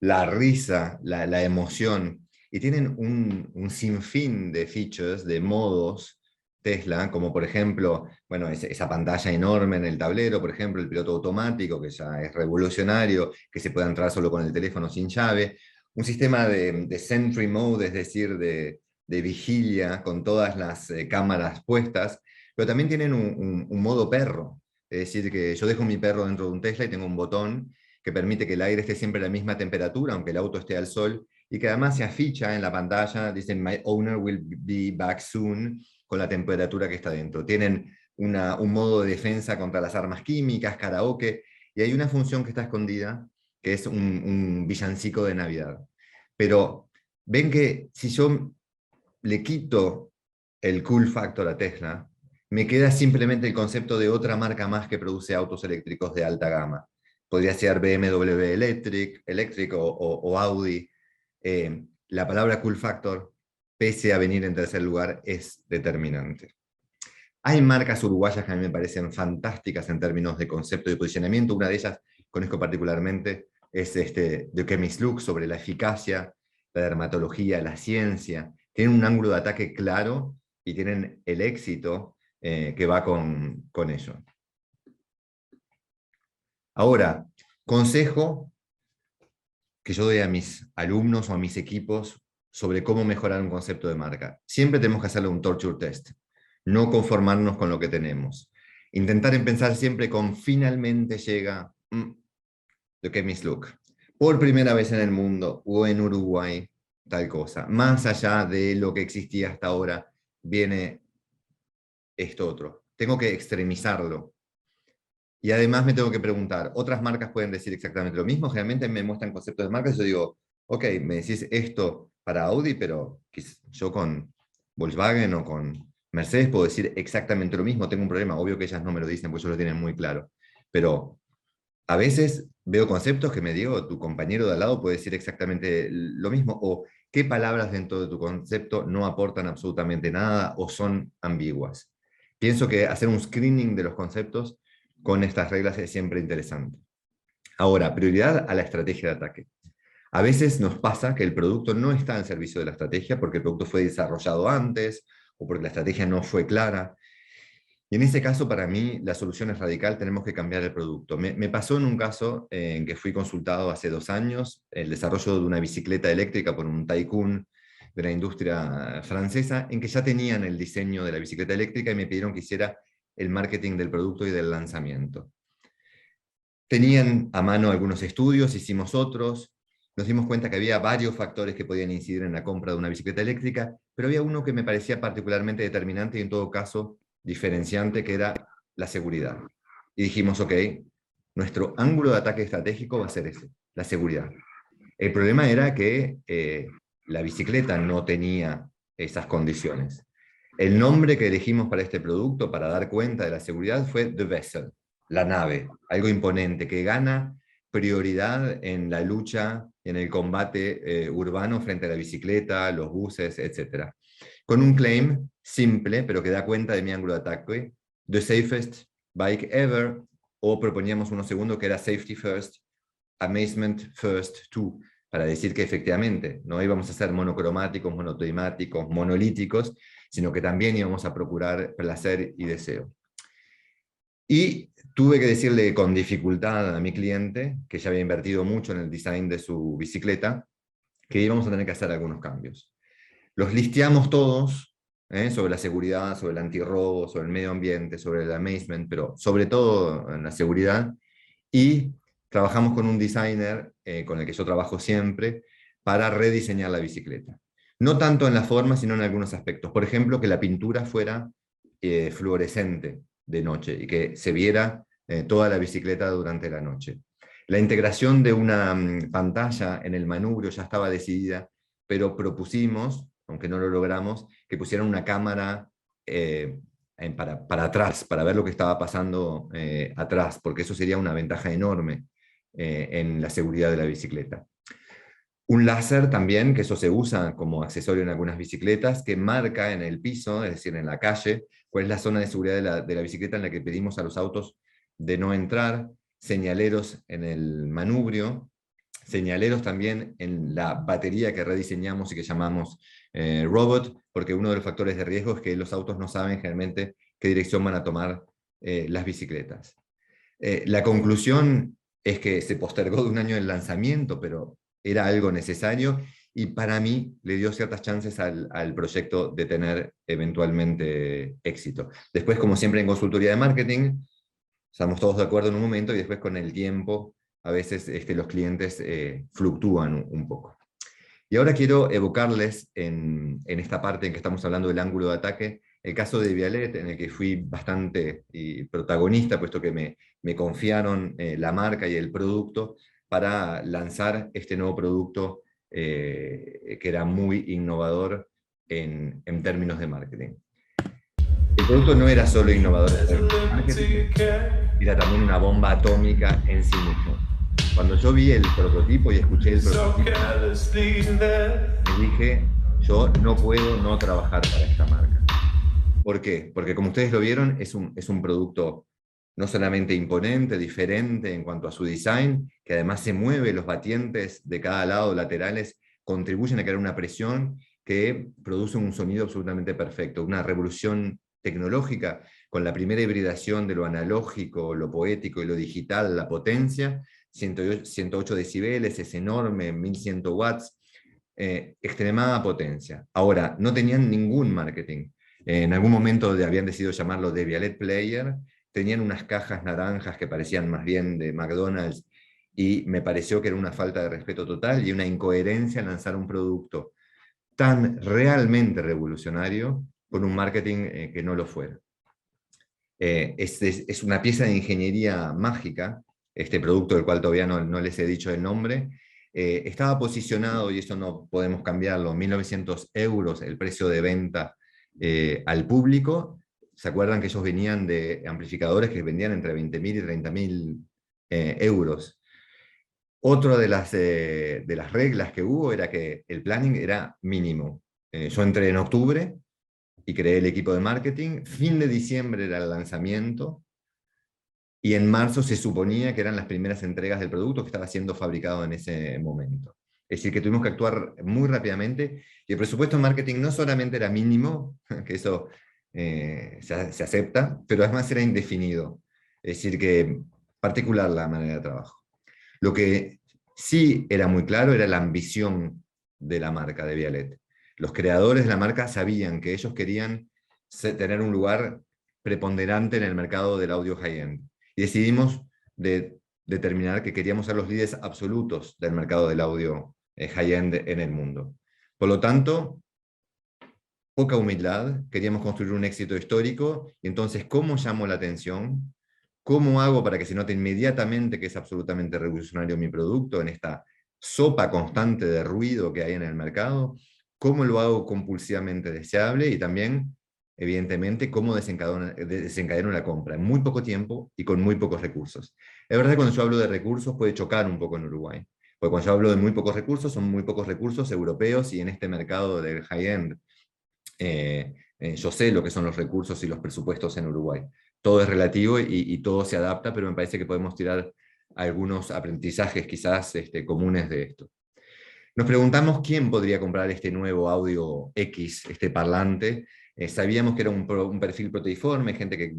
[SPEAKER 1] la risa, la emoción. Y tienen un sinfín de features, de modos, Tesla, como por ejemplo, bueno, esa pantalla enorme en el tablero, por ejemplo, el piloto automático, que ya es revolucionario, que se puede entrar solo con el teléfono sin llave, un sistema de Sentry Mode, es decir, de vigilia con todas las cámaras puestas, pero también tienen un modo perro, es decir, que yo dejo mi perro dentro de un Tesla y tengo un botón que permite que el aire esté siempre a la misma temperatura, aunque el auto esté al sol, y que además se aficha en la pantalla, dicen "My owner will be back soon", con la temperatura que está dentro. Tienen un modo de defensa contra las armas químicas, karaoke, y hay una función que está escondida, que es un villancico de Navidad. Pero ven que si yo le quito el cool factor a Tesla, me queda simplemente el concepto de otra marca más que produce autos eléctricos de alta gama. Podría ser BMW Electric o Audi. La palabra cool factor, pese a venir en tercer lugar, es determinante. Hay marcas uruguayas que a mí me parecen fantásticas en términos de concepto y posicionamiento. Una de ellas, conozco particularmente, es The Chemist Look, sobre la eficacia, la dermatología, la ciencia. Tienen un ángulo de ataque claro y tienen el éxito que va con ello. Ahora, consejo que yo doy a mis alumnos o a mis equipos sobre cómo mejorar un concepto de marca. Siempre tenemos que hacerle un torture test. No conformarnos con lo que tenemos. Intentar empezar siempre con finalmente llega The Chemist Look. Por primera vez en el mundo o en Uruguay, tal cosa. Más allá de lo que existía hasta ahora, viene esto otro. Tengo que extremizarlo. Y además me tengo que preguntar, ¿otras marcas pueden decir exactamente lo mismo? Generalmente me muestran conceptos de marcas y yo digo, ok, me decís esto para Audi, pero yo con Volkswagen o con Mercedes puedo decir exactamente lo mismo, tengo un problema, obvio que ellas no me lo dicen, porque ellos lo tienen muy claro. Pero a veces veo conceptos que me digo, tu compañero de al lado puede decir exactamente lo mismo, o qué palabras dentro de tu concepto no aportan absolutamente nada o son ambiguas. Pienso que hacer un screening de los conceptos con estas reglas es siempre interesante. Ahora, prioridad a la estrategia de ataque. A veces nos pasa que el producto no está al servicio de la estrategia porque el producto fue desarrollado antes o porque la estrategia no fue clara. Y en ese caso, para mí, la solución es radical, tenemos que cambiar el producto. Me pasó en un caso en que fui consultado hace 2 años, el desarrollo de una bicicleta eléctrica por un tycoon de la industria francesa, en que ya tenían el diseño de la bicicleta eléctrica y me pidieron que hiciera el marketing del producto y del lanzamiento. Tenían a mano algunos estudios, hicimos otros, nos dimos cuenta que había varios factores que podían incidir en la compra de una bicicleta eléctrica, pero había uno que me parecía particularmente determinante y en todo caso diferenciante, que era la seguridad. Y dijimos, ok, nuestro ángulo de ataque estratégico va a ser ese, la seguridad. El problema era que la bicicleta no tenía esas condiciones. El nombre que elegimos para este producto, para dar cuenta de la seguridad, fue The Vessel, la nave, algo imponente, que gana prioridad en la lucha, en el combate urbano frente a la bicicleta, los buses, etc. Con un claim simple, pero que da cuenta de mi ángulo de ataque, The Safest Bike Ever, o proponíamos uno segundo que era Safety First, Amazement First Too, para decir que efectivamente no íbamos a ser monocromáticos, monotemáticos, monolíticos, sino que también íbamos a procurar placer y deseo. Y tuve que decirle con dificultad a mi cliente, que ya había invertido mucho en el design de su bicicleta, que íbamos a tener que hacer algunos cambios. Los listeamos todos, sobre la seguridad, sobre el antirrobo, sobre el medio ambiente, sobre el amazement, pero sobre todo en la seguridad, y trabajamos con un designer con el que yo trabajo siempre para rediseñar la bicicleta. No tanto en la forma, sino en algunos aspectos. Por ejemplo, que la pintura fuera fluorescente de noche y que se viera toda la bicicleta durante la noche. La integración de una pantalla en el manubrio ya estaba decidida, pero propusimos, aunque no lo logramos, que pusieran una cámara para atrás, para ver lo que estaba pasando atrás, porque eso sería una ventaja enorme en la seguridad de la bicicleta. Un láser también, que eso se usa como accesorio en algunas bicicletas, que marca en el piso, es decir, en la calle, cuál es la zona de seguridad de la bicicleta en la que pedimos a los autos de no entrar, señaleros en el manubrio, señaleros también en la batería que rediseñamos y que llamamos Robot, porque uno de los factores de riesgo es que los autos no saben generalmente qué dirección van a tomar las bicicletas. La conclusión es que se postergó de un año el lanzamiento, pero era algo necesario, y para mí le dio ciertas chances al proyecto de tener eventualmente éxito. Después, como siempre en consultoría de marketing, estamos todos de acuerdo en un momento y después con el tiempo a veces los clientes fluctúan un poco. Y ahora quiero evocarles en esta parte en que estamos hablando del ángulo de ataque, el caso de Vialet, en el que fui bastante protagonista, puesto que me confiaron la marca y el producto para lanzar este nuevo producto que era muy innovador en términos de marketing. El producto no era solo innovador en términos de marketing, era también una bomba atómica en sí mismo. Cuando yo vi el prototipo y escuché el prototipo, me dije, yo no puedo no trabajar para esta marca. ¿Por qué? Porque como ustedes lo vieron, es un producto no solamente imponente, diferente en cuanto a su design, que además se mueve, los batientes de cada lado laterales contribuyen a crear una presión que produce un sonido absolutamente perfecto, una revolución tecnológica con la primera hibridación de lo analógico, lo poético y lo digital, la potencia, 108 decibeles, es enorme, 1100 watts, extremada potencia. Ahora, no tenían ningún marketing. En algún momento habían decidido llamarlo de Vialet Player, tenían unas cajas naranjas que parecían más bien de McDonald's, y me pareció que era una falta de respeto total y una incoherencia lanzar un producto tan realmente revolucionario con un marketing que no lo fuera. Es una pieza de ingeniería mágica, este producto del cual todavía no les he dicho el nombre. Estaba posicionado, y eso no podemos cambiarlo, 1.900 euros el precio de venta al público. ¿Se acuerdan que ellos venían de amplificadores que vendían entre 20.000 y 30.000 euros? Otra de las reglas que hubo era que el planning era mínimo. Yo entré en octubre y creé el equipo de marketing, fin de diciembre era el lanzamiento, y en marzo se suponía que eran las primeras entregas del producto que estaba siendo fabricado en ese momento. Es decir, que tuvimos que actuar muy rápidamente, y el presupuesto de marketing no solamente era mínimo, que eso se acepta, pero además era indefinido. Es decir, que particular la manera de trabajo. Lo que sí era muy claro era la ambición de la marca de Vialet. Los creadores de la marca sabían que ellos querían tener un lugar preponderante en el mercado del audio high-end. Y decidimos determinar que queríamos ser los líderes absolutos del mercado del audio high-end en el mundo. Por lo tanto, poca humildad, queríamos construir un éxito histórico, y entonces, ¿cómo llamo la atención? ¿Cómo hago para que se note inmediatamente que es absolutamente revolucionario mi producto en esta sopa constante de ruido que hay en el mercado? ¿Cómo lo hago compulsivamente deseable? Y también, evidentemente, cómo desencadeno la compra en muy poco tiempo y con muy pocos recursos. Es verdad que cuando yo hablo de recursos puede chocar un poco en Uruguay, porque cuando yo hablo de muy pocos recursos, son muy pocos recursos europeos, y en este mercado del high-end, yo sé lo que son los recursos y los presupuestos en Uruguay. Todo es relativo y todo se adapta, pero me parece que podemos tirar algunos aprendizajes quizás comunes de esto. Nos preguntamos quién podría comprar este nuevo Audio X, este parlante. Sabíamos que era un perfil proteiforme, gente que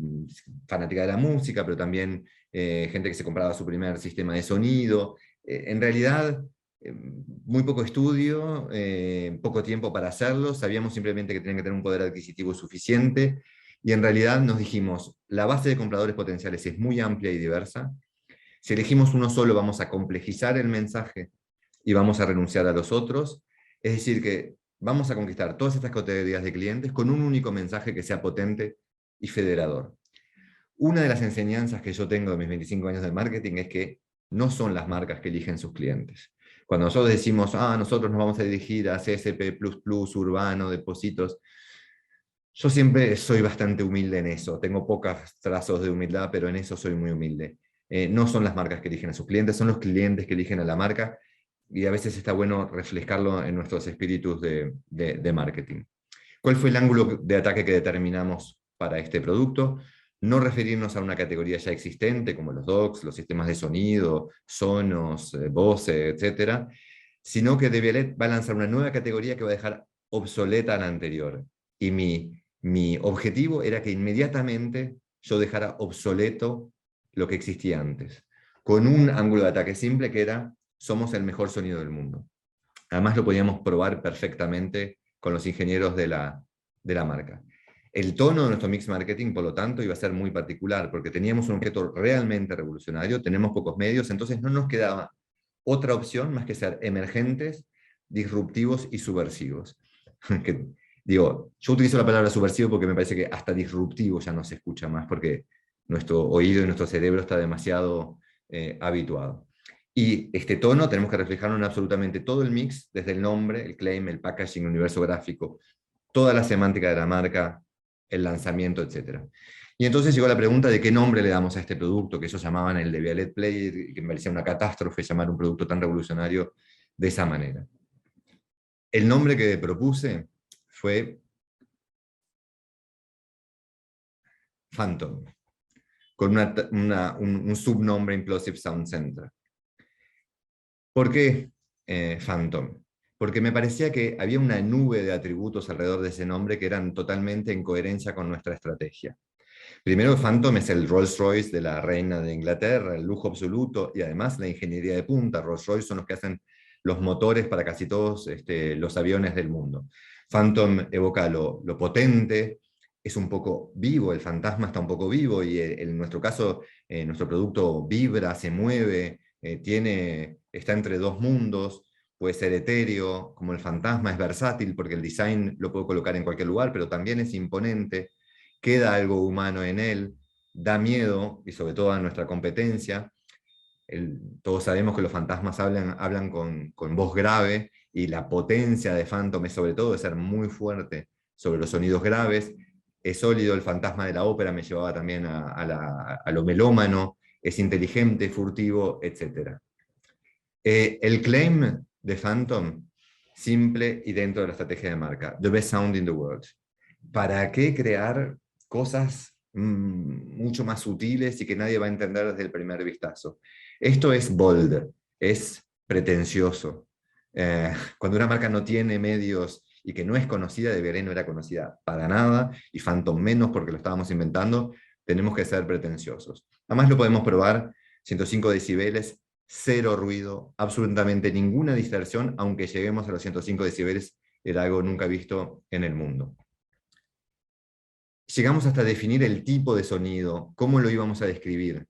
[SPEAKER 1] fanática de la música, pero también gente que se compraba su primer sistema de sonido. En realidad, muy poco estudio, poco tiempo para hacerlo. Sabíamos simplemente que tenían que tener un poder adquisitivo suficiente, y en realidad nos dijimos, la base de compradores potenciales es muy amplia y diversa. Si elegimos uno solo, vamos a complejizar el mensaje y vamos a renunciar a los otros. Es decir, que vamos a conquistar todas estas categorías de clientes con un único mensaje que sea potente y federador. Una de las enseñanzas que yo tengo de mis 25 años de marketing es que no son las marcas que eligen sus clientes. Cuando nosotros decimos, nosotros nos vamos a dirigir a CSP++, urbano, depósitos, yo siempre soy bastante humilde en eso. Tengo pocos trazos de humildad, pero en eso soy muy humilde. No son las marcas que eligen a sus clientes, son los clientes que eligen a la marca, y a veces está bueno reflejarlo en nuestros espíritus de marketing. ¿Cuál fue el ángulo de ataque que determinamos para este producto? no referirnos a una categoría ya existente, como los docks, los sistemas de sonido, Sonos, Bose, etc., sino que Devialet va a lanzar una nueva categoría que va a dejar obsoleta a la anterior. Y mi objetivo era que inmediatamente yo dejara obsoleto lo que existía antes, con un ángulo de ataque simple que era: somos el mejor sonido del mundo. Además lo podíamos probar perfectamente con los ingenieros de la marca. El tono de nuestro mix marketing, por lo tanto, iba a ser muy particular, porque teníamos un objeto realmente revolucionario, tenemos pocos medios, entonces no nos quedaba otra opción más que ser emergentes, disruptivos y subversivos. Digo, yo utilizo la palabra subversivo porque me parece que hasta disruptivo ya no se escucha más, porque nuestro oído y nuestro cerebro está demasiado habituado. Y este tono tenemos que reflejarlo en absolutamente todo el mix, desde el nombre, el claim, el packaging, el universo gráfico, toda la semántica de la marca, el lanzamiento, etc. Y entonces llegó la pregunta de qué nombre le damos a este producto, que ellos llamaban el Devialet Play, que me parecía una catástrofe llamar un producto tan revolucionario de esa manera. El nombre que propuse fue Phantom, con un subnombre Implosive Sound Center. ¿Por qué Phantom? Porque me parecía que había una nube de atributos alrededor de ese nombre que eran totalmente en coherencia con nuestra estrategia. Primero, Phantom es el Rolls Royce de la reina de Inglaterra, el lujo absoluto, y además la ingeniería de punta. Rolls Royce son los que hacen los motores para casi todos los aviones del mundo. Phantom evoca lo potente, es un poco vivo, el fantasma está un poco vivo, y en nuestro caso, nuestro producto vibra, se mueve, está entre dos mundos, puede ser etéreo, como el fantasma, es versátil, porque el design lo puedo colocar en cualquier lugar, pero también es imponente, queda algo humano en él, da miedo, y sobre todo a nuestra competencia. Todos sabemos que los fantasmas hablan con voz grave, y la potencia de Phantom es sobre todo de ser muy fuerte sobre los sonidos graves. Es sólido, el fantasma de la ópera me llevaba también a lo melómano, es inteligente, furtivo, etc. El claim de Phantom, simple y dentro de la estrategia de marca: the best sound in the world. ¿Para qué crear cosas mucho más sutiles y que nadie va a entender desde el primer vistazo? Esto es bold, es pretencioso. Cuando una marca no tiene medios y que no es conocida, Devialet no era conocida para nada, y Phantom menos porque lo estábamos inventando, tenemos que ser pretenciosos. Además lo podemos probar: 105 decibeles, cero ruido, absolutamente ninguna distorsión, aunque lleguemos a los 105 decibeles, era algo nunca visto en el mundo. Llegamos hasta definir el tipo de sonido, cómo lo íbamos a describir.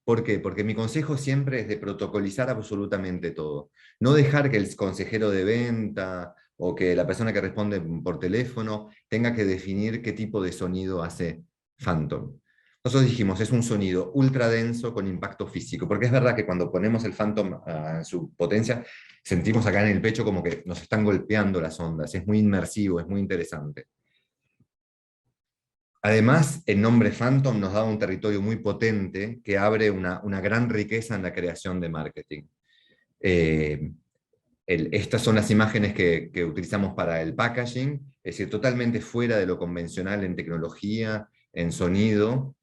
[SPEAKER 1] ¿Por qué? Porque mi consejo siempre es de protocolizar absolutamente todo. No dejar que el consejero de venta o que la persona que responde por teléfono tenga que definir qué tipo de sonido hace Phantom. Nosotros dijimos, es un sonido ultra denso con impacto físico, porque es verdad que cuando ponemos el Phantom en su potencia, sentimos acá en el pecho como que nos están golpeando las ondas, es muy inmersivo, es muy interesante. Además, el nombre Phantom nos da un territorio muy potente que abre una gran riqueza en la creación de marketing. Estas son las imágenes que utilizamos para el packaging, es decir, totalmente fuera de lo convencional en tecnología, en sonido.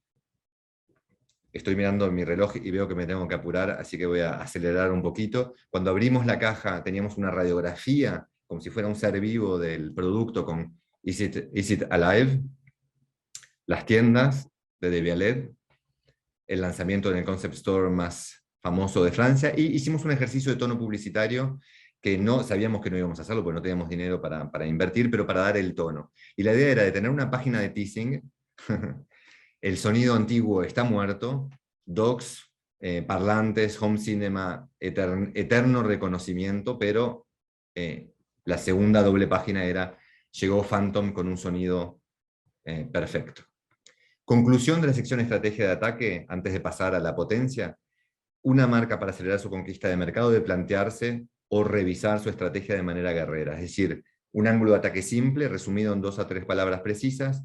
[SPEAKER 1] Estoy mirando mi reloj y veo que me tengo que apurar, así que voy a acelerar un poquito. Cuando abrimos la caja teníamos una radiografía, como si fuera un ser vivo del producto con Is It Alive? Las tiendas de Devialet, el lanzamiento en el concept store más famoso de Francia, y hicimos un ejercicio de tono publicitario que no sabíamos que no íbamos a hacerlo porque no teníamos dinero para invertir, pero para dar el tono. Y la idea era de tener una página de teasing, el sonido antiguo está muerto, docks, parlantes, home cinema, eterno reconocimiento, pero la segunda doble página era: llegó Phantom con un sonido perfecto. Conclusión de la sección estrategia de ataque, antes de pasar a la potencia: una marca, para acelerar su conquista de mercado, debe plantearse o revisar su estrategia de manera guerrera, es decir, un ángulo de ataque simple, resumido en 2 a 3 palabras precisas,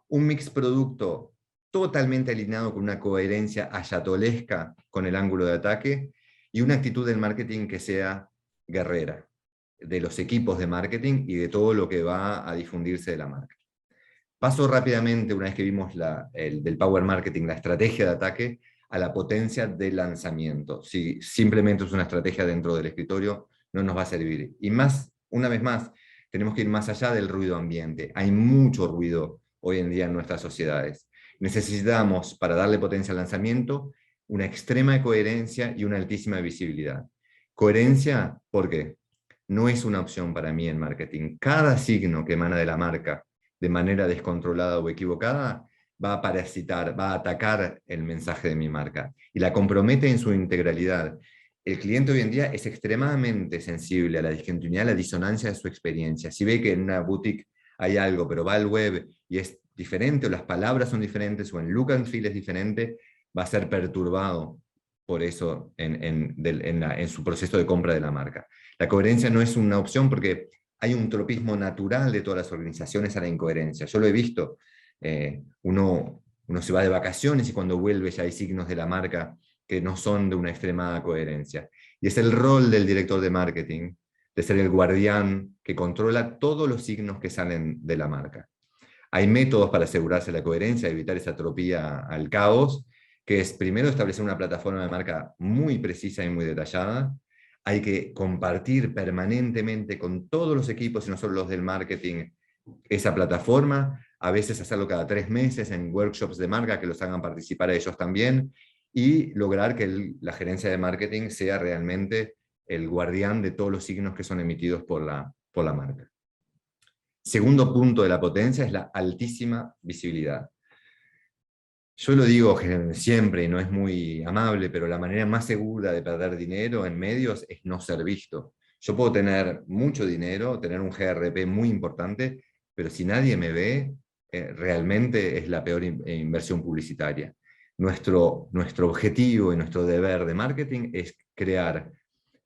[SPEAKER 1] un mix producto totalmente alineado con una coherencia ayatolesca con el ángulo de ataque, y una actitud del marketing que sea guerrera, de los equipos de marketing y de todo lo que va a difundirse de la marca. Paso rápidamente, una vez que vimos del Power Marketing, la estrategia de ataque, a la potencia de lanzamiento. Si simplemente es una estrategia dentro del escritorio, no nos va a servir. Y una vez más, tenemos que ir más allá del ruido ambiente. Hay mucho ruido hoy en día en nuestras sociedades. Necesitamos, para darle potencia al lanzamiento, una extrema coherencia y una altísima visibilidad. Coherencia, ¿por qué? No es una opción para mí en marketing. Cada signo que emana de la marca de manera descontrolada o equivocada va a parasitar, va a atacar el mensaje de mi marca y la compromete en su integralidad. El cliente hoy en día es extremadamente sensible a la discontinuidad, a la disonancia de su experiencia. Si ve que en una boutique hay algo, pero va al web y es diferente, o las palabras son diferentes, o en look and feel es diferente, va a ser perturbado por eso en su proceso de compra de la marca. La coherencia no es una opción porque hay un tropismo natural de todas las organizaciones a la incoherencia. Yo lo he visto. Uno se va de vacaciones y cuando vuelve ya hay signos de la marca que no son de una extremada coherencia. Y es el rol del director de marketing de ser el guardián que controla todos los signos que salen de la marca. Hay métodos para asegurarse la coherencia, evitar esa atropía al caos, que es primero establecer una plataforma de marca muy precisa y muy detallada. Hay que compartir permanentemente con todos los equipos y no solo los del marketing esa plataforma, a veces hacerlo cada 3 meses en workshops de marca que los hagan participar a ellos también, y lograr que la gerencia de marketing sea realmente el guardián de todos los signos que son emitidos por la marca. Segundo punto de la potencia es la altísima visibilidad. Yo lo digo siempre y no es muy amable, pero la manera más segura de perder dinero en medios es no ser visto. Yo puedo tener mucho dinero, tener un GRP muy importante, pero si nadie me ve, realmente es la peor inversión publicitaria. Nuestro objetivo y nuestro deber de marketing es crear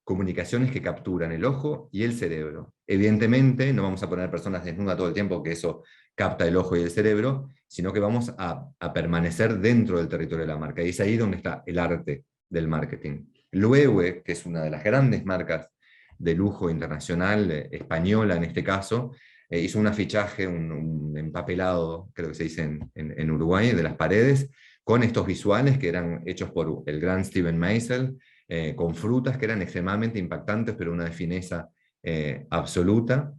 [SPEAKER 1] comunicaciones que capturan el ojo y el cerebro. Evidentemente, no vamos a poner personas desnudas todo el tiempo, que eso capta el ojo y el cerebro, sino que vamos a permanecer dentro del territorio de la marca. Y es ahí donde está el arte del marketing. Loewe, que es una de las grandes marcas de lujo internacional, española en este caso, hizo un afichaje, un empapelado, creo que se dice en Uruguay, de las paredes, con estos visuales que eran hechos por el gran Steven Meisel, con frutas que eran extremadamente impactantes, pero una de fineza absoluta.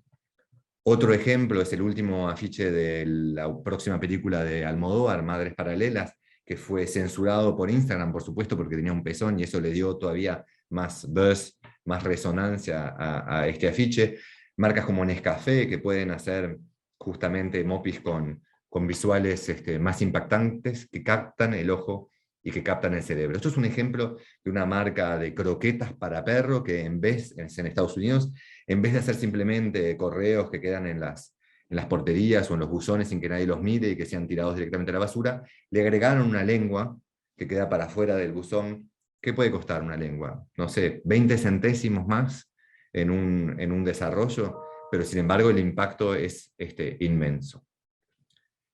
[SPEAKER 1] Otro ejemplo es el último afiche de la próxima película de Almodóvar, Madres Paralelas, que fue censurado por Instagram, por supuesto, porque tenía un pezón, y eso le dio todavía más buzz, más resonancia a este afiche. Marcas como Nescafé, que pueden hacer justamente mopis con visuales más impactantes, que captan el ojo y que captan el cerebro. Esto es un ejemplo de una marca de croquetas para perro que en Estados Unidos, en vez de hacer simplemente correos que quedan en las porterías o en los buzones sin que nadie los mire y que sean tirados directamente a la basura, le agregaron una lengua que queda para afuera del buzón. ¿Qué puede costar una lengua? No sé, 20 centésimos más en un desarrollo, pero sin embargo el impacto es inmenso.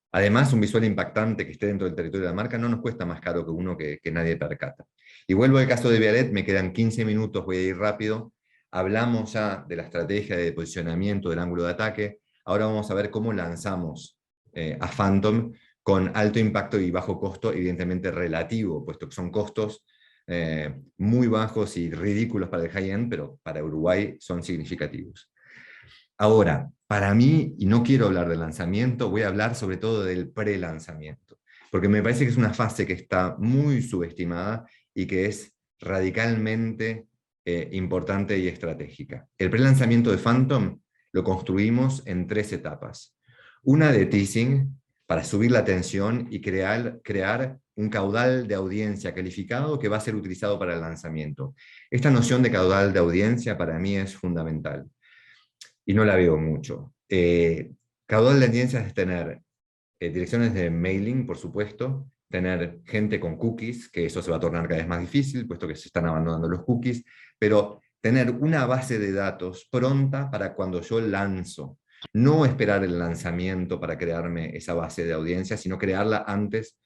[SPEAKER 1] Además, un visual impactante que esté dentro del territorio de la marca no nos cuesta más caro que uno que nadie percata. Y vuelvo al caso de Vialet, me quedan 15 minutos, voy a ir rápido. Hablamos ya de la estrategia de posicionamiento del ángulo de ataque. Ahora vamos a ver cómo lanzamos a Phantom con alto impacto y bajo costo, evidentemente relativo, puesto que son costos muy bajos y ridículos para el high-end, pero para Uruguay son significativos. Ahora, para mí, y no quiero hablar del lanzamiento, voy a hablar sobre todo del pre-lanzamiento, porque me parece que es una fase que está muy subestimada y que es radicalmente importante y estratégica. El pre-lanzamiento de Phantom lo construimos en 3 etapas. Una de teasing, para subir la atención y crear un caudal de audiencia calificado que va a ser utilizado para el lanzamiento. Esta noción de caudal de audiencia para mí es fundamental. Y no la veo mucho. Caudal de audiencias es tener direcciones de mailing, por supuesto, tener gente con cookies, que eso se va a tornar cada vez más difícil, puesto que se están abandonando los cookies, pero tener una base de datos pronta para cuando yo lanzo. No esperar el lanzamiento para crearme esa base de audiencia, sino crearla antes.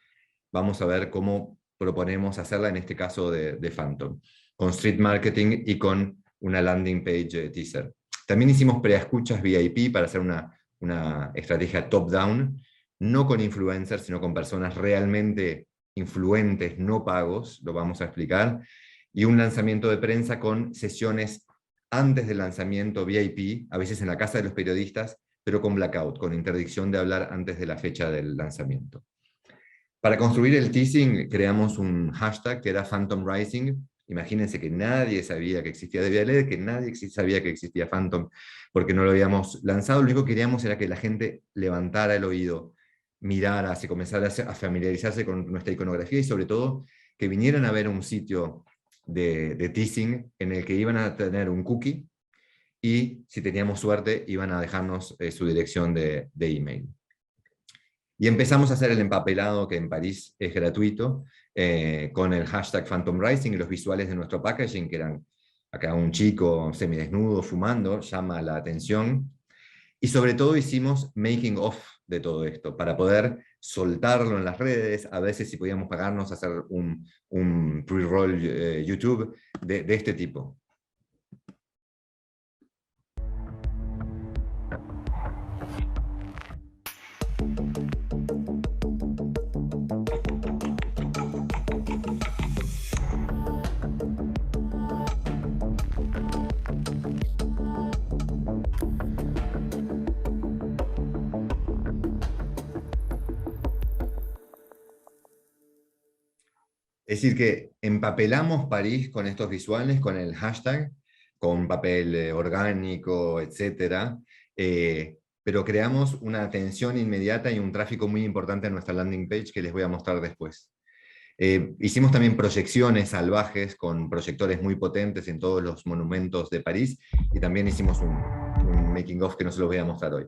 [SPEAKER 1] Vamos a ver cómo proponemos hacerla, en este caso de Phantom, con Street Marketing y con una landing page teaser. También hicimos preescuchas VIP para hacer una estrategia top-down, no con influencers, sino con personas realmente influentes, no pagos, lo vamos a explicar, y un lanzamiento de prensa con sesiones antes del lanzamiento VIP, a veces en la casa de los periodistas, pero con blackout, con interdicción de hablar antes de la fecha del lanzamiento. Para construir el teasing creamos un hashtag que era Phantom Rising. Imagínense que nadie sabía que existía Devialet, que nadie sabía que existía Phantom, porque no lo habíamos lanzado. Lo único que queríamos era que la gente levantara el oído, mirara, se comenzara a familiarizarse con nuestra iconografía y sobre todo que vinieran a ver un sitio de teasing en el que iban a tener un cookie y si teníamos suerte iban a dejarnos su dirección de email. Y empezamos a hacer el empapelado, que en París es gratuito, con el hashtag Phantom Rising y los visuales de nuestro packaging, que eran acá un chico semidesnudo fumando, llama la atención. Y sobre todo hicimos making of de todo esto, para poder soltarlo en las redes, a veces si podíamos pagarnos, hacer un pre-roll YouTube de este tipo. Es decir, que empapelamos París con estos visuales, con el hashtag, con papel orgánico, etc. Pero creamos una atención inmediata y un tráfico muy importante a nuestra landing page que les voy a mostrar después. Hicimos también proyecciones salvajes con proyectores muy potentes en todos los monumentos de París y también hicimos un making of que no se los voy a mostrar hoy.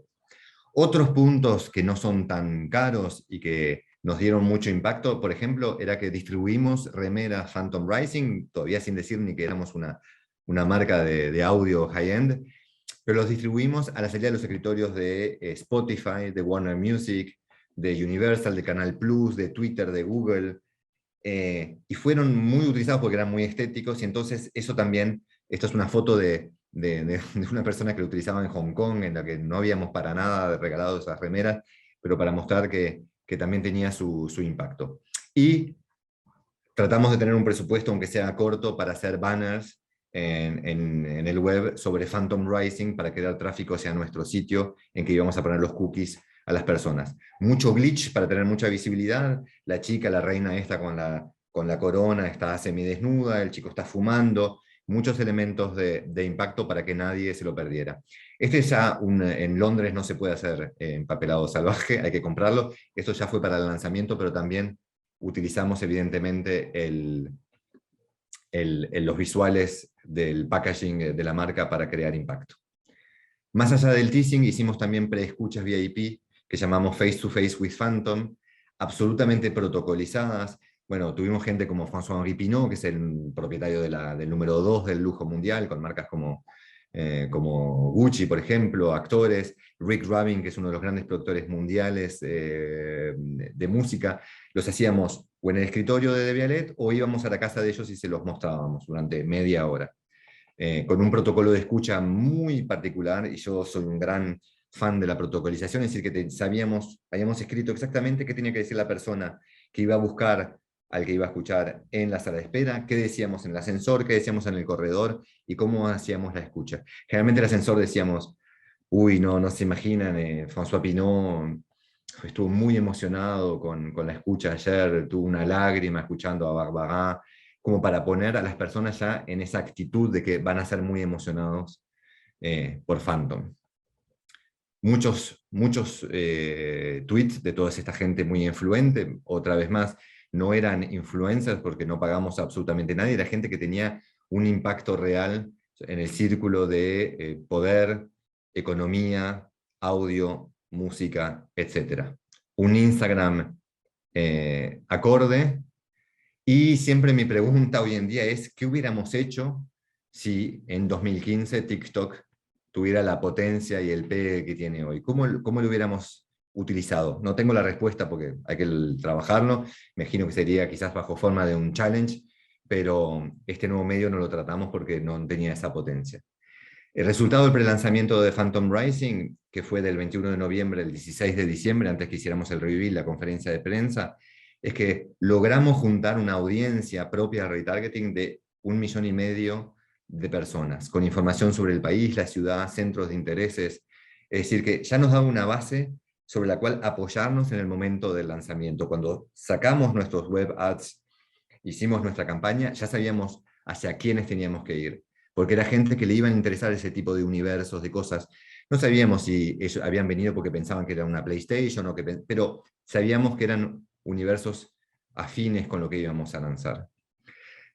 [SPEAKER 1] Otros puntos que no son tan caros y que nos dieron mucho impacto, por ejemplo, era que distribuimos remeras Phantom Rising, todavía sin decir ni que éramos una marca de audio high-end, pero los distribuimos a la salida de los escritorios de Spotify, de Warner Music, de Universal, de Canal Plus, de Twitter, de Google, y fueron muy utilizados porque eran muy estéticos, y entonces eso también, esto es una foto de una persona que lo utilizaba en Hong Kong, en la que no habíamos para nada regalado esas remeras, pero para mostrar que también tenía su impacto. Y tratamos de tener un presupuesto, aunque sea corto, para hacer banners en el web sobre Phantom Rising, para crear tráfico hacia nuestro sitio, en que íbamos a poner los cookies a las personas. Mucho glitch para tener mucha visibilidad, la chica, la reina esta con la corona, está semidesnuda, el chico está fumando, muchos elementos de impacto para que nadie se lo perdiera. Este ya en Londres no se puede hacer empapelado salvaje, hay que comprarlo. Esto ya fue para el lanzamiento, pero también utilizamos evidentemente los visuales del packaging de la marca para crear impacto. Más allá del teasing, hicimos también preescuchas VIP que llamamos Face to Face with Phantom, absolutamente protocolizadas. Bueno, tuvimos gente como François-Henri Pinault, que es el propietario del número 2 del lujo mundial, con marcas como Gucci, por ejemplo, actores, Rick Rubin, que es uno de los grandes productores mundiales de música. Los hacíamos o en el escritorio de Devialet o íbamos a la casa de ellos y se los mostrábamos durante media hora. Con un protocolo de escucha muy particular, y yo soy un gran fan de la protocolización, es decir, que habíamos escrito exactamente qué tenía que decir la persona que iba a buscar al que iba a escuchar en la sala de espera, qué decíamos en el ascensor, qué decíamos en el corredor, y cómo hacíamos la escucha. Generalmente en el ascensor decíamos, uy, no se imaginan, François Pinault estuvo muy emocionado con la escucha ayer, tuvo una lágrima escuchando a Barbara, como para poner a las personas ya en esa actitud de que van a ser muy emocionados por Phantom. Muchos tweets de toda esta gente muy influente, otra vez más, no eran influencers porque no pagamos absolutamente nadie, era gente que tenía un impacto real en el círculo de poder, economía, audio, música, etc. Un Instagram acorde. Y siempre mi pregunta hoy en día es, ¿qué hubiéramos hecho si en 2015 TikTok tuviera la potencia y el pegue que tiene hoy? ¿Cómo lo hubiéramos utilizado? No tengo la respuesta porque hay que trabajarlo. Me imagino que sería quizás bajo forma de un challenge, pero este nuevo medio no lo tratamos porque no tenía esa potencia. El resultado del prelanzamiento de Phantom Rising, que fue del 21 de noviembre al 16 de diciembre, antes que hiciéramos el reveal, la conferencia de prensa, es que logramos juntar una audiencia propia de retargeting de 1,5 millones de personas, con información sobre el país, la ciudad, centros de intereses. Es decir, que ya nos da una base sobre la cual apoyarnos en el momento del lanzamiento. Cuando sacamos nuestros web ads, hicimos nuestra campaña, ya sabíamos hacia quiénes teníamos que ir, porque era gente que le iban a interesar ese tipo de universos, de cosas. No sabíamos si ellos habían venido porque pensaban que era una PlayStation, pero sabíamos que eran universos afines con lo que íbamos a lanzar.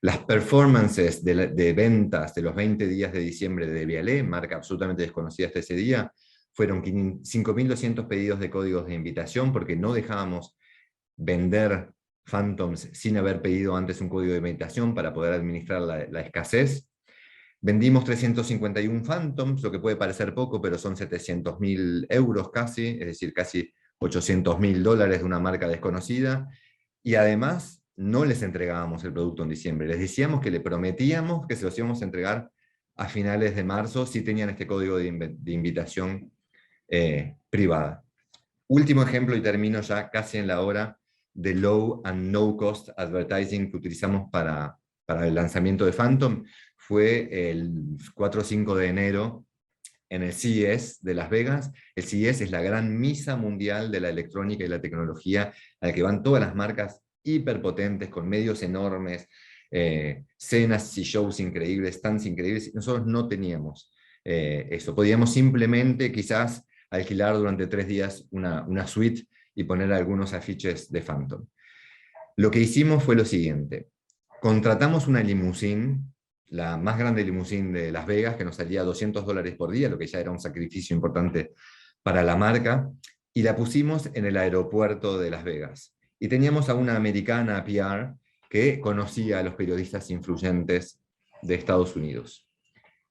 [SPEAKER 1] Las performances de ventas de los 20 días de diciembre de Vialé, marca absolutamente desconocida hasta ese día, fueron 5.200 pedidos de códigos de invitación, porque no dejábamos vender Phantoms sin haber pedido antes un código de invitación para poder administrar la escasez. Vendimos 351 Phantoms, lo que puede parecer poco, pero son 700.000 euros casi, es decir, casi $800.000 de una marca desconocida, y además no les entregábamos el producto en diciembre, les decíamos que le prometíamos que se los íbamos a entregar a finales de marzo si tenían este código de invitación privada. Último ejemplo, y termino ya casi en la hora, de low and no cost advertising que utilizamos para el lanzamiento de Phantom, fue el 4 o 5 de enero en el CES de Las Vegas. El CES es la gran misa mundial de la electrónica y la tecnología, a la que van todas las marcas hiperpotentes, con medios enormes, cenas y shows increíbles, stands increíbles. Nosotros no teníamos eso. Podíamos simplemente quizás alquilar durante 3 días una suite y poner algunos afiches de Phantom. Lo que hicimos fue lo siguiente. Contratamos una limusine, la más grande limusine de Las Vegas, que nos salía $200 por día, lo que ya era un sacrificio importante para la marca, y la pusimos en el aeropuerto de Las Vegas. Y teníamos a una americana PR que conocía a los periodistas influyentes de Estados Unidos.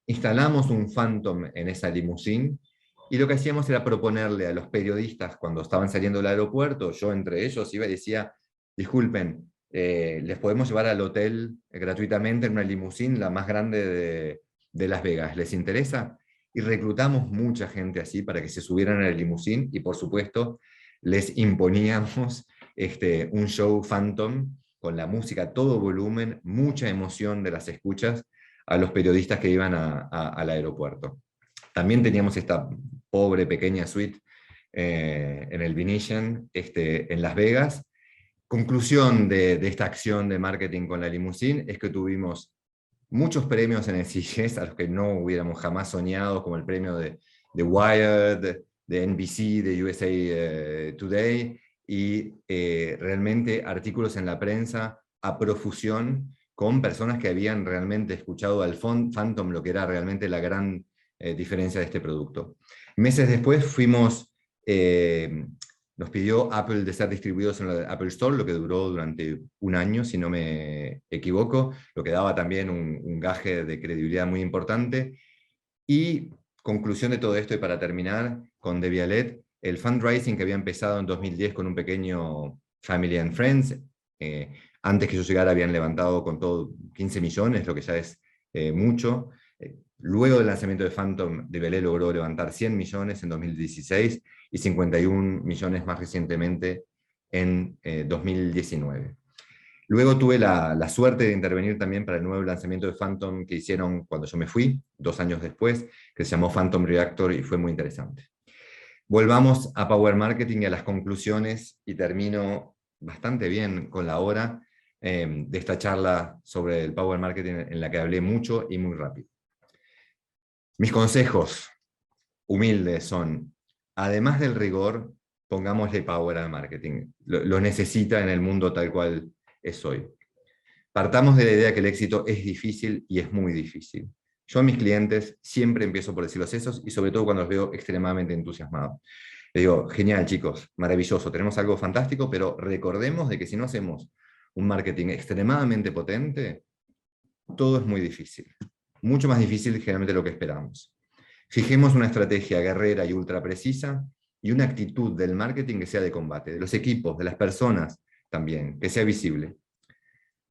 [SPEAKER 1] Instalamos un Phantom en esa limusine, y lo que hacíamos era proponerle a los periodistas, cuando estaban saliendo del aeropuerto, yo entre ellos iba y decía, disculpen, les podemos llevar al hotel gratuitamente en una limusine, la más grande de Las Vegas, ¿les interesa? Y reclutamos mucha gente así para que se subieran a la limusine, y por supuesto les imponíamos un show Phantom con la música a todo volumen, mucha emoción de las escuchas a los periodistas que iban al aeropuerto. También teníamos esta pobre pequeña suite en el Venetian en Las Vegas. Conclusión de esta acción de marketing con la limusine es que tuvimos muchos premios en el CES a los que no hubiéramos jamás soñado, como el premio de Wired, de NBC, de USA Today, y realmente artículos en la prensa a profusión con personas que habían realmente escuchado al Phantom, lo que era realmente la gran diferencia de este producto. Meses después nos pidió Apple de ser distribuidos en la Apple Store, lo que duró durante 1 año, si no me equivoco, lo que daba también un gaje de credibilidad muy importante. Y conclusión de todo esto, y para terminar, con The Vialet, el fundraising que había empezado en 2010 con un pequeño Family and Friends, antes que yo llegara habían levantado con todo 15 millones, lo que ya es mucho. Luego del lanzamiento de Phantom, The Vialet logró levantar 100 millones en 2016 y 51 millones más recientemente en 2019. Luego tuve la suerte de intervenir también para el nuevo lanzamiento de Phantom que hicieron cuando yo me fui, 2 años después, que se llamó Phantom Reactor, y fue muy interesante. Volvamos a Power Marketing y a las conclusiones, y termino bastante bien con la hora de esta charla sobre el Power Marketing, en la que hablé mucho y muy rápido. Mis consejos humildes son, además del rigor, pongámosle power al marketing. Lo necesita en el mundo tal cual es hoy. Partamos de la idea que el éxito es difícil, y es muy difícil. Yo a mis clientes siempre empiezo por decirles eso, y sobre todo cuando los veo extremadamente entusiasmados. Les digo, genial chicos, maravilloso, tenemos algo fantástico, pero recordemos de que si no hacemos un marketing extremadamente potente, todo es muy difícil. Mucho más difícil generalmente de lo que esperamos. Fijemos una estrategia guerrera y ultra precisa, y una actitud del marketing que sea de combate, de los equipos, de las personas también, que sea visible.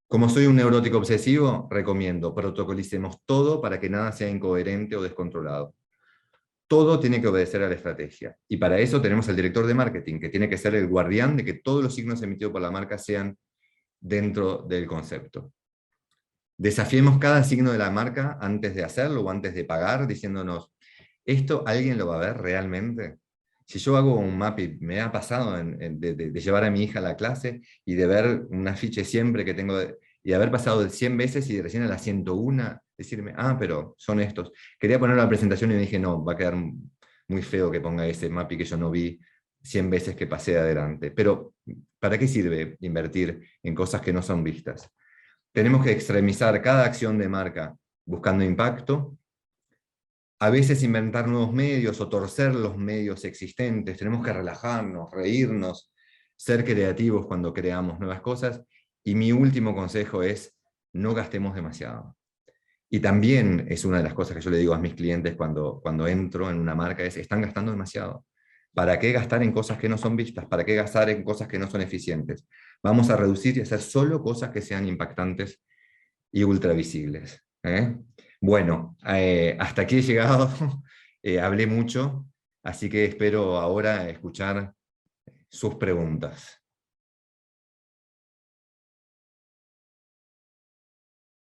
[SPEAKER 1] Como soy un neurótico obsesivo, recomiendo protocolicemos todo para que nada sea incoherente o descontrolado. Todo tiene que obedecer a la estrategia. Y para eso tenemos al director de marketing, que tiene que ser el guardián de que todos los signos emitidos por la marca sean dentro del concepto. Desafiemos cada signo de la marca antes de hacerlo o antes de pagar, diciéndonos, ¿esto alguien lo va a ver realmente? Si yo hago un mapping, me ha pasado de llevar a mi hija a la clase y de ver un afiche siempre que tengo, y de haber pasado de 100 veces y de recién a la 101 decirme, pero son estos. Quería poner la presentación y me dije, no, va a quedar muy feo que ponga ese mapping que yo no vi 100 veces que pasé de adelante. Pero, ¿para qué sirve invertir en cosas que no son vistas? Tenemos que extremizar cada acción de marca buscando impacto, a veces inventar nuevos medios o torcer los medios existentes. Tenemos que relajarnos, reírnos, ser creativos cuando creamos nuevas cosas. Y mi último consejo es, no gastemos demasiado. Y también es una de las cosas que yo le digo a mis clientes cuando entro en una marca, es, están gastando demasiado. ¿Para qué gastar en cosas que no son vistas? ¿Para qué gastar en cosas que no son eficientes? Vamos a reducir y hacer solo cosas que sean impactantes y ultravisibles. Bueno, hasta aquí he llegado, hablé mucho, así que espero ahora escuchar sus preguntas.